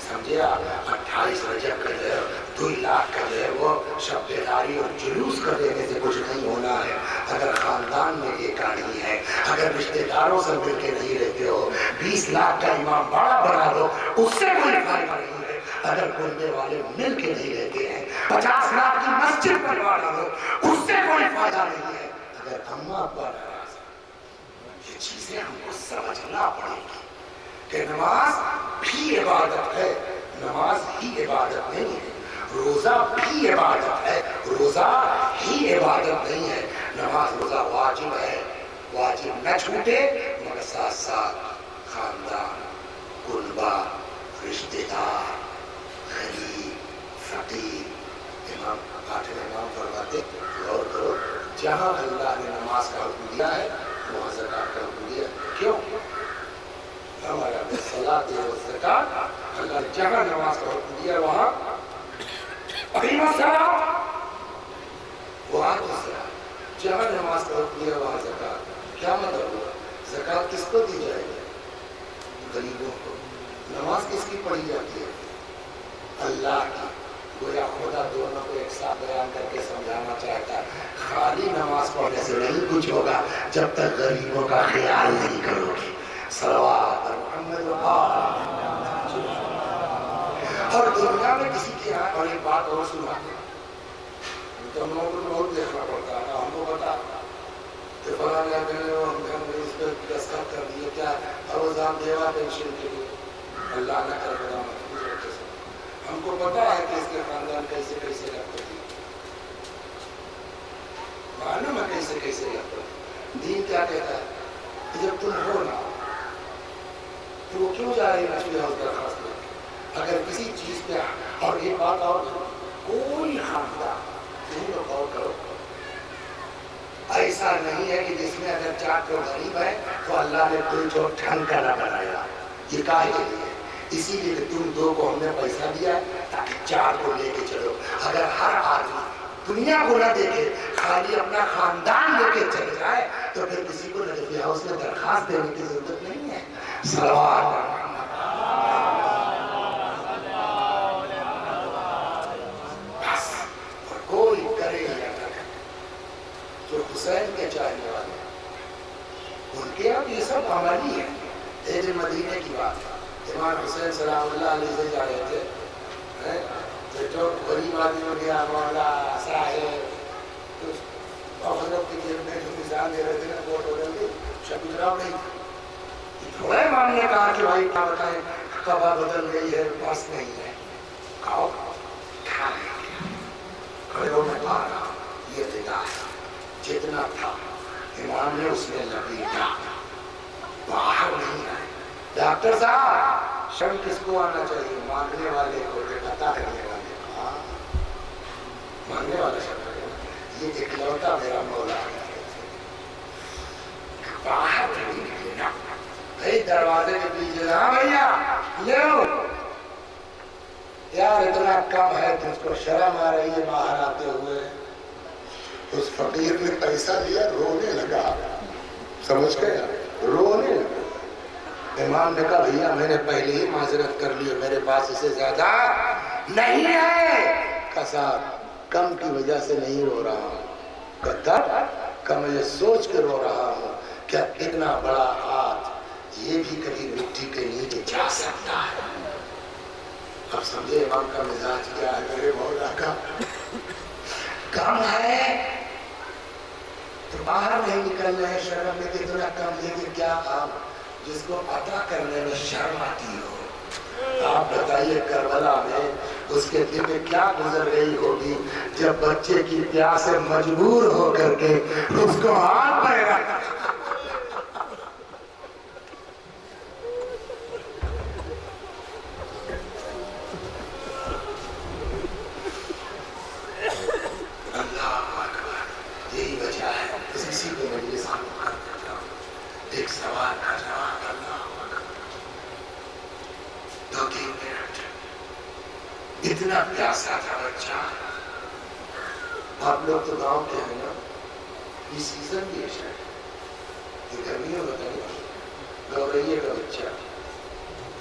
سمجھے آپ؟ 28 رجب کا جو ہے 2 لاکھ کا جو ہے وہ شب بیداری اور جلوس کر دینے سے کچھ نہیں ہونا ہے۔ اگر خاندان میں ایکانی ہے، اگر رشتہ داروں سے مل کے نہیں رہتے ہو، 20 لاکھ کا امام باڑہ بنا دو، اس سے کوئی فائدہ نہیں ہے۔ اگر بولنے والے مل کے نہیں رہتے ہیں، 50 لاکھ کی مسجد بنوا دو، اس سے کوئی فائدہ نہیں ہے۔ اگر اماں ابا ناراض ہیں، یہ چیزیں ہم کو سمجھنا پڑیں گی کہ نماز بھی عبادت ہے، نماز ہی عبادت نہیں ہے، روزہ بھی عبادت ہے، روزہ ہی عبادت نہیں ہے۔ نماز روزہ واجب ہے، واجب نہ چھوٹے، مگر ساتھ ساتھ خاندان، قربا، رشتہ دار، غریب، فقیر۔ امام 8 امام فرماتے غور کرو، جہاں اللہ نے نماز کا حکم دیا ہے وہاں زکات کا حکم دیا ہے. کیوں؟ ہمارا صلاۃ و زکات اللہ نے جہاں نماز کا حکم دیا وہاں وہاں جہاں نماز کا حکم دیا وہاں زکات. کیا مطلب ہوا؟ زکات کس کو دی جائے گی؟ غریبوں کو. نماز کس کی پڑھی جاتی ہے؟ اللہ کی. گویا خدا دونوں کو ایک ساتھ بیان کر کے سمجھانا چاہتا ہے خالی نماز پڑھنے سے نہیں کچھ ہوگا جب تک غریبوں کا خیال نہیں کرو گے. صلوات محمد اور دنیا میں کسی کی آئے. اور ایک بات اور سنا تو ہم لوگوں کو بہت دیکھنا پڑتا ہے. ہم کو بتا کہ فلاں اس پہ دستخط کر دیے کیا اوزان دیوا پینشن کے لیے اللہ نہ کر بتا محفوظ رکھے سے. ہم کو پتا ہے کہ اس کے خاندان کیسے کیسے رکھتے تھے. معلوم ہے کیسے کیسے رکھتے تھے. دین کیا کہتا ہے کہ جب تم ہو نا تو وہ کیوں جا رہی ہے نشری ہاؤس درخواست میں اگر کسی چیز پہ. اور ایک بات اور کوئی خاندان نہیں تو غور کرو ایسا نہیں ہے کہ جس میں اگر 4 لوگ غریب ہیں تو اللہ نے کوئی جو ڈھنگ کا نہ بنایا. یہ کاہے کے لیے؟ اسی لیے کہ تم 2 کو ہم نے پیسہ دیا تاکہ 4 کو لے کے چلو. اگر ہر آدمی دنیا کو نہ دیکھے خالی اپنا خاندان لے کے چل جائے تو پھر کسی کو نجفی ہاؤس میں درخواست دینے کی ضرورت نہیں ہے. صلوات بس. اور کوئی کرے یا نہ کرے جو حسین کے چاہنے والے ان کے اب یہ سب عملی ہے. ایک مدینے کی بات امام حسین سلام اللہ علیہ سے جا رہے تھے جو غریب آدمی ہو گیا مولا صاحب حضرت کی جیب میں جو نظام دے رہے تھے نا ووٹ بدل کے شب گزراؤ نہیں تھوڑے امام نے کہا کہ بھائی کیا بتائیں کبا بدل گئی ہے پاس نہیں ہے کھاؤ کھا کھڑوں میں پا رہا یہ فدا ہے جتنا تھا امام نے اس میں لپیٹا باہر نہیں آئے. ڈاکٹر صاحب شم کس کو آنا چاہیے؟ مانگنے والے کو. پتا کرنے والے کو. مانگنے والا شم یہ اکلوتا میرا مولا ہے. باہر نہیں نکلنا بھائی دروازے کے پیچھے. ہاں بھیا لو یار اتنا کم ہے تم کو شرم آ رہی ہے باہر آتے ہوئے. اس فقیر نے پیسہ دیا رونے لگا. سمجھ گیا رونے لگا. امام نے کہا بھیا میں نے پہلے ہی معذرت کر لی میرے پاس اسے زیادہ نہیں ہے. کساد کم کی وجہ سے نہیں رو رہا ہوں. قدر کم یہ سوچ کے رو رہا ہوں کیا اتنا بڑا ہاتھ یہ بھی کبھی مٹی کے نیچے جا سکتا ہے. اب سمجھے امام کا مزاج کیا ہے. میرے مولا کا کم ہے تو باہر نہیں نکل رہے شرم میں کتنا کم. لیکن کیا آپ جس کو عطا کرنے میں شرم آتی ہو. آپ بتائیے کربلا میں اس کے دل میں کیا گزر رہی ہوگی جب بچے کی پیاس سے مجبور ہو کر کے اس کو ہاتھ پہ رکھا. اللہ اکبر. یہی وجہ ہے اسی کو مجلس کو کرتا ہوں. ایک سوال کا جواب. اللہ اکبر. 2-3 منٹ. اتنا پیاسا تھا بچہ. آپ لوگ تو گاؤں کے ہیں نا. یہ سیزن بھی ہے شاید یہ گرمیوں میں نہیں. گورئیے کا بچہ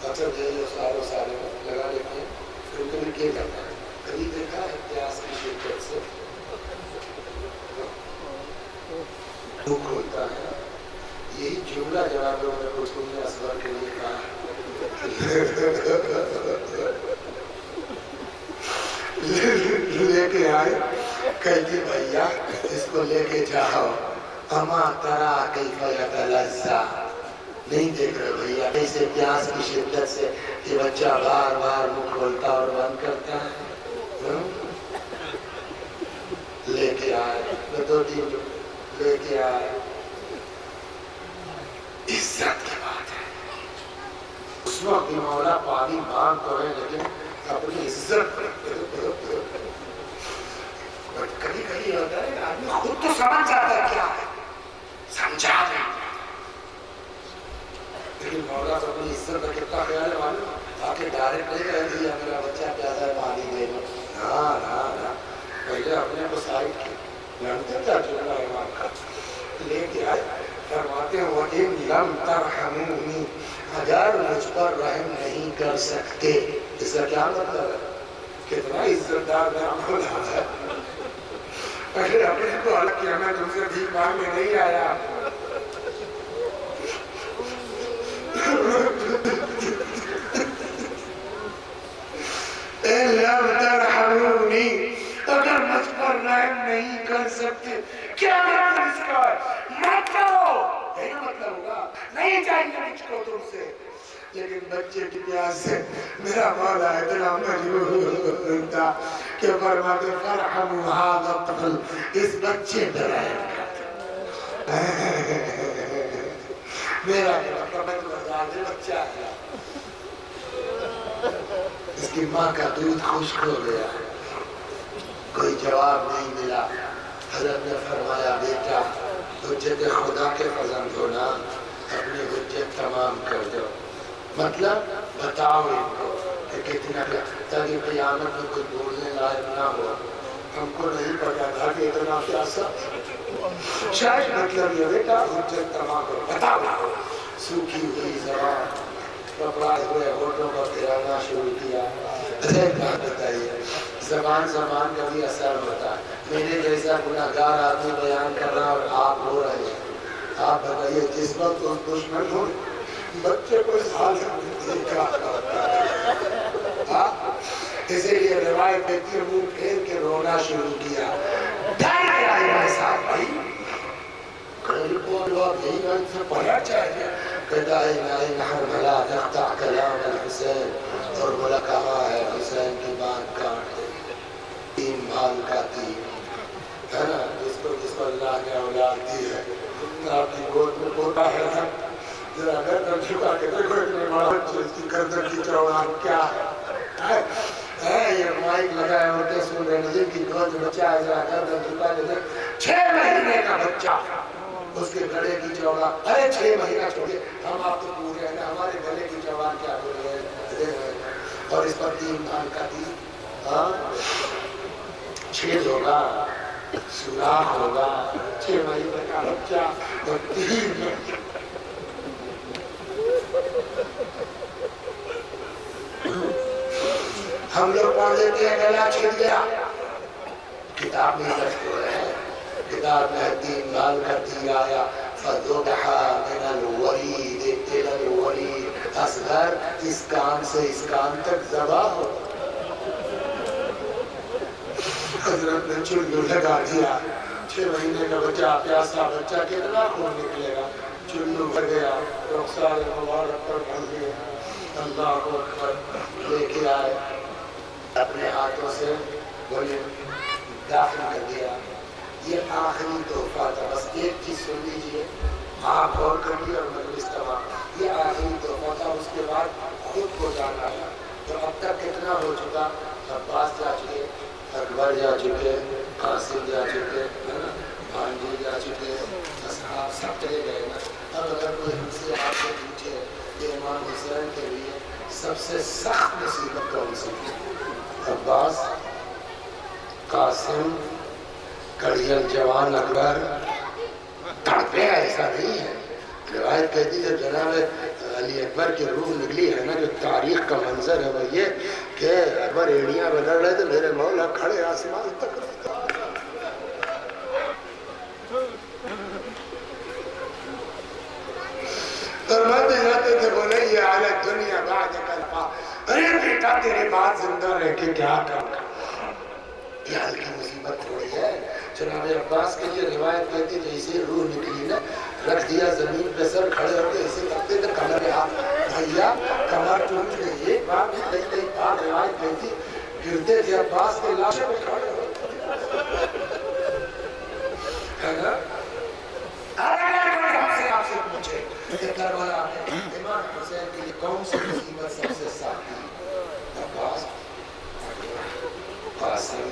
اکثر جو سارے لگا لیتے ہیں پھر کبھی گر جاتا ہے. کبھی دیکھا ہے پیاس کی شدت سے منہ کھولتا ہے. یہی جملہ جواب لوگوں نے کچھ نے اصغر کے لیے کہا لے کے آئے کہتی بھیا اس کو لے کے جاؤ. اما ترا کیف یتلذا. نہیں دیکھ رہے بھیا کیسے پیاس کی شدت سے یہ بچہ بار بار منہ کھولتا اور بند کرتا ہے. لے کے آئے 2-3 لے کے آئے. عزت کی بات ہے. اس وقت بھی مولا پانی مانگ تو ہے لیکن اپنی عزت کبھی کبھی ہوتا ہے آدمی خود خود تو سمجھ جاتا ہے کیا ہے، سمجھا نہیں، لیکن مولا تو اپنی عزت کا کتنا خیال ہے معلوم، آکے ڈائریکٹ نہیں کہہ دیا میرا بچہ پیاسا ہے پانی دے دو، نا پہلے اپنے کو سائڈ کی لڑتے کیا جملہ امام کا لے کے آئے، فرماتے ہیں وَإِن لَمْ تَرْحَمُونِي، اگر مجھ پر رحم نہیں کر سکتے، اس کا کیا مطلب ہے؟ کتنا عزت دار مولا ہے، پہلے اپنے کو الگ کیا، میں تم سے بھیک مانگنے نہیں آیا، اِن لَمْ تَرْحَمُونِي، اگر مجھ پر رحم نہیں کر سکتے، کیا مطلب اس کا ہے؟ مت کرو، یہی مطلب ہوگا، نہیں چاہیے مجھ کو تم سے، لیکن بچے کی پیاس سے میرا مولا اتنا مجبور تھا کہ فرماتے فرحموا ھذا الطفل، اس بچے پر رحم کرتے، میرا بچہ ہے، اس کی ماں کا دودھ خشک ہو گیا، کوئی جواب نہیں ملا، حضرت نے فرمایا بیٹا حجت خدا کے فرزند ہونا، اپنی حجت تمام کر دو، مطلب بتاؤ ان کو کہ کتنا کیا، تاکہ قیامت میں کچھ بولنے لائق نہ ہو، ہم کو نہیں پتا تھا کہ اتنا پیاسا، شاید مطلب یہ بیٹا حجت تمام کرو، بتاؤ، سوکھی ہوئی زبان کپڑائے ہوئے ہوٹوں پر پھرانا شروع کیا، ایک بات بتائیے، زبان کا بھی اثر ہوتا ہے، میرے جیسا گناہگار آدمی بیان کر رہا اور آپ ہو رہے ہیں، آپ بتائیے جس وقت اس دشمن ہو بچے کو اس حال سے کیا کرتا ہے، اسی لیے روایت دیتی ہے منہ پھیر کے رونا شروع کیا، ڈر گیا ہے صاحب بھائی، کل کو لوگ یہی گھر سے پڑھا چاہیے، کہتا ہے نحن بھلا نقطع کلام الحسین، اور بولا کہا ہے حسین کی بات کاٹ دے، تین بھال کا تین ہے نا، جس کو اللہ نے اولاد دی ہے، آپ کی گود میں پوتا ہے نا، ذرا گردن جھکا کے دیکھو اتنے بڑا بچے اس کی گردن کی چوڑائی کیا ہے، یہ مائک لگا ہے عورتیں سن رہے ہیں، جن کی گود میں بچہ ہے ذرا گردن جھکا کے دیکھ، 6 مہینے کا بچہ، اس کے گلے کی چوڑا، ارے 6 مہینہ چھوڑے، ہم آپ تو پورے ہیں نا، ہمارے گلے کی چوڑا کیا ہو رہے ہیں، اور اس پر 3 بھال کا تین، 6 ہوگا، سوراخ ہوگا، 6 مہینے کا بچہ اور 3 ہم لوگ پڑھ لیتے ہیں گلا چھٹ گیا، کتاب میں درج ہو رہا ہے، کتاب میں 3 بھال کا تیر آیا، فَذُبِحَ مِنَ الْوَلِيدِ إِلَى الْوَلِيدِ، اصغر اس کان سے اس کان تک ذبح ہو، حضرت نے چلو لگا دیا، 6 مہینے کا بچہ پیاسا بچہ کتنا خون نکلے گا، چلو بھر گیا، رخسار مبارک پر بھر گیا، اللہ اکبر، لے کے آئے، اپنے ہاتھوں سے بولے داخل کر دیا، یہ آخری تحفہ تھا، بس ایک چیز سن لیجئے، آپ غور کریے اور مجلس تمام، یہ آخری تحفہ تھا، اس کے بعد خود کو جانا ہے، تو اب تک کتنا ہو چکا، عباس جا چکے، اکبر جا چکے، قاسم جا چکے، بھانجی جا چکے، اصحاب سب چلے گئے نا، اب اگر کوئی ہم سے آپ سے پوچھے کہ امام حسین کے لیے سب سے سخت مصیبت کون سی تھی، عباس، قاسم، کڑیل جوان اکبر، تڑپے ایسا نہیں ہے، روایت کہتی ہے جناب علی اکبر کی روح نکلی ہے نا، جو تاریخ کا منظر ہے وہ یہ کہ اکبر ایڑیاں بدل رہے تھے، میرے مولا کھڑے آسمان تک رہتے، فرماتے جاتے تھے بولے یہ علی دنیا بعد کلفا، ارے بیٹا تیرے بعد زندہ رہ کے کیا کرنا، یہ ہلکی مصیبت تھوڑی ہے، جناب عباس کے لیے روایت کہتی جیسے روح نکلی نا، رکھ دیا زمین پہ سر کھڑے ہوتے ایسے کرتے تھے کمر پہ ہاتھ، بھیا کمر ٹوٹ گئی، ایک بار بھی کئی بار روایت کہتی گرتے تھے عباس کے لاشے پہ کھڑے ہوتے، ہے نا؟ اگر کوئی ہم سے آپ سے پوچھے کہ کربلا میں امام حسین کے لیے کون سی مصیبت سب سے سخت تھی، عباس، قاسم،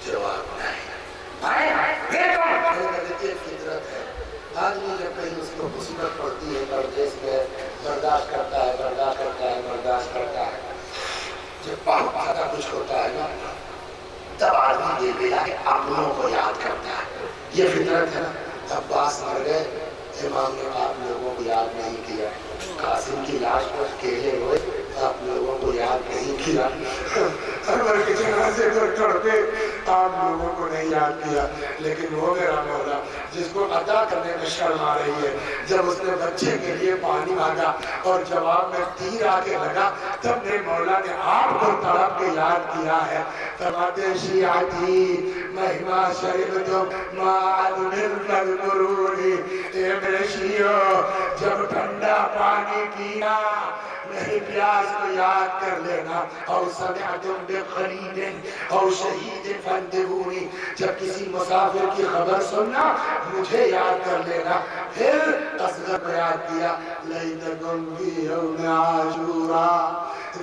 جواب نہیں، یہ فطرت ہے. آدمی جب کہیں اس کو مصیبت پڑتی ہے پردیس میں برداشت کرتا ہے برداشت کرتا ہے برداشت کرتا ہے. جب پاتا کچھ ہوتا ہے نا تب آدمی دے بلا کے اپنوں کو یاد کرتا ہے. یہ فطرت ہے نا. عباس مر گئے امام نے آپ لوگوں کو یاد نہیں کیا. قاسم کی لاش پر اکیلے ہوئے آپ لوگوں کو یاد نہیں کیا. عمر کے جنازے پر کھڑے آپ لوگوں کو نہیں یاد کیا. لیکن وہ میرا مولا جس کو عطا کرنے میں شرم آ رہی ہے جب اس نے بچے کے لیے پانی مانگا اور جواب میں تیر آ کے لگا تب میرے مولا نے آپ کو تڑپ کے یاد کیا ہے. فرماتے شیعتی مہما شربتم ماء من البرود. اے میرے شیعو جب ٹھنڈا پانی پینا میری پیاس کو یاد کر لینا. او سمعتم بقریب او شہید فانتبونی. جب کسی مسافر کی خبر سننا مجھے یاد کر لینا. پھر اصغر کو یاد کیا لیتکم فی یوم عاشوراء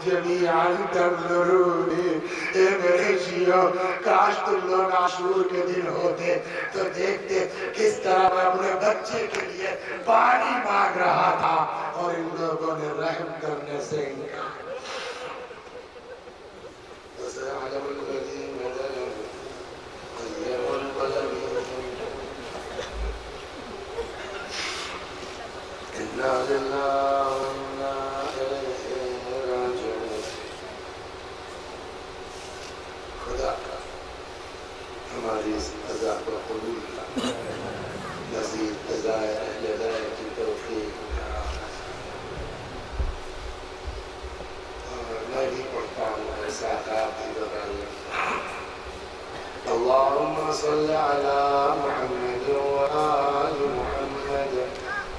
جمیعا تنظرونی. اے میرے شیعو کاش تم لوگ عاشور کے دن ہوتے تو دیکھتے کس طرح میں اپنے بچے کے لیے پانی مانگ رہا تھا اور ان لوگوں نے رحم کرنے سے انکار. وَسَيَعْلَمُ الَّذِينَ ظَلَمُوا أَيَّ مُنقَلَبٍ إِنَّا لِلَّهِ وَإِنَّا إِلَيْهِ رَاجِعُونَ. خدا ہماری اس عزا کو قبول کر مزید عزائے اہل بیت کی توفیق. میں بھی پڑھتا ہوں ایسا آپ بھی بتائیے. اللهم صل على محمد وآل محمد.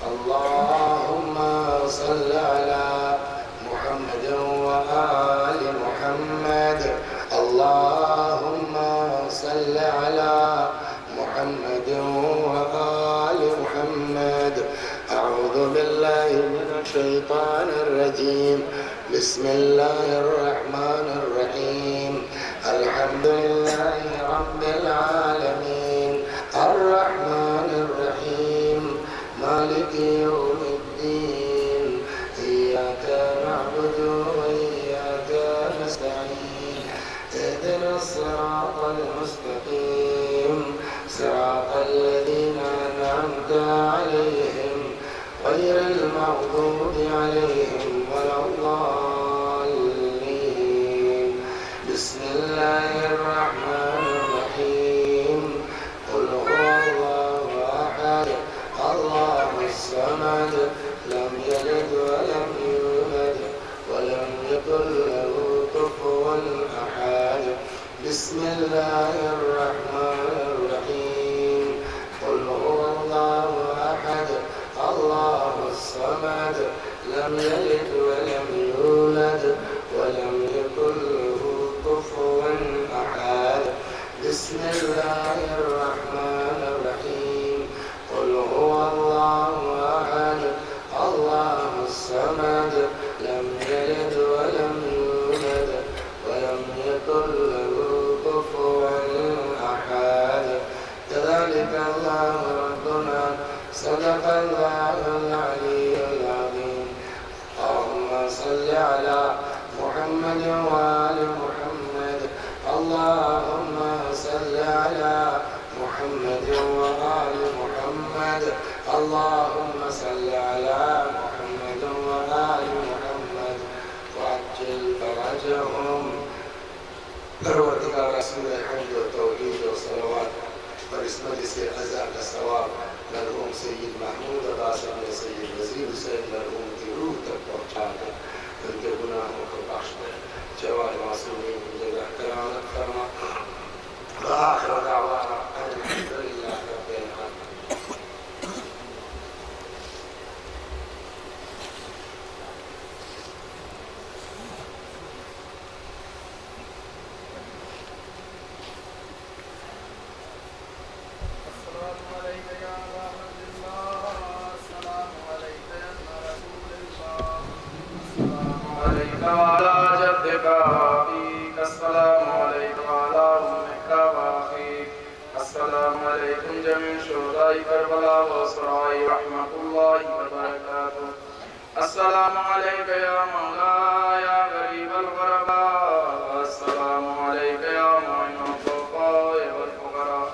اللهم صل على محمد وآل محمد. اللهم صل على محمد وآل محمد. أعوذ بالله من الشيطان الرجيم. بسم الله الرحمن الرحيم. الحمد لله رب العالمين الرحمن الرحيم مالك يوم الدين. إياك نعبد وإياك نستعين. اهدنا الصراط المستقيم صراط الذين أنعمت عليهم غير المغضوب عليهم ولا الضالين. بسم الله الرحمن الرحيم. قل هو الله أحد الله الصمد لم يلد ولم يولد ولم يكن له كفوا أحد. بسم الله الرحمن الرحيم. قل هو الله أحد الله الصمد لم يلد ولم يولد ولم يكن له كفوا أحد. بسم الله الرحمن الرحيم. قل هو الله أحد الله الصمد لم يلد ولم يولد ولم يكن له كفوا أحد. كذلك الله ربنا صدق الله العلي العظيم. اللهم صل على محمد وآل محمد. اللهم صل على محمد وآل محمد. اللهم صل على محمد وآل محمد وعجل فرجهم. پروردگار رسول حمد و توحید و صلوات اور اس مجلس عزا کا ثواب مرحوم سید محمود عباس اپنے سید وزیر حسین مرحوم کی روح تک پہنچا کر ان کے گناہوں کو بخش دے. جوار معصومین جگہ کرامت فرما. وآخر دعوانا الحمد للہ رب العالمین. السلام علیکم من شهداء كربلاء وأسراء رحمة الله وبركاته. السلام عليك يا مولاي يا غريب الغرباء. السلام عليك يا معين الضعفاء والفقراء.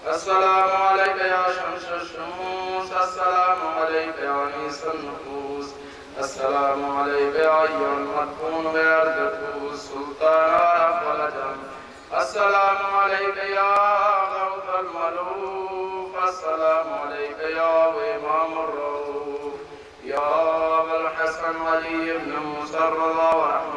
السلام عليك يا شمس الشموس. السلام عليك يا أنيس النفوس. السلام عليك يا أيها المدفون بأرض الكوس سلطان عرف الجم. السلام عليك يا غوث الملوك. السلام عليك يا إمام الرؤوف يا أبا الحسن علي بن موسى الرضا ورحمة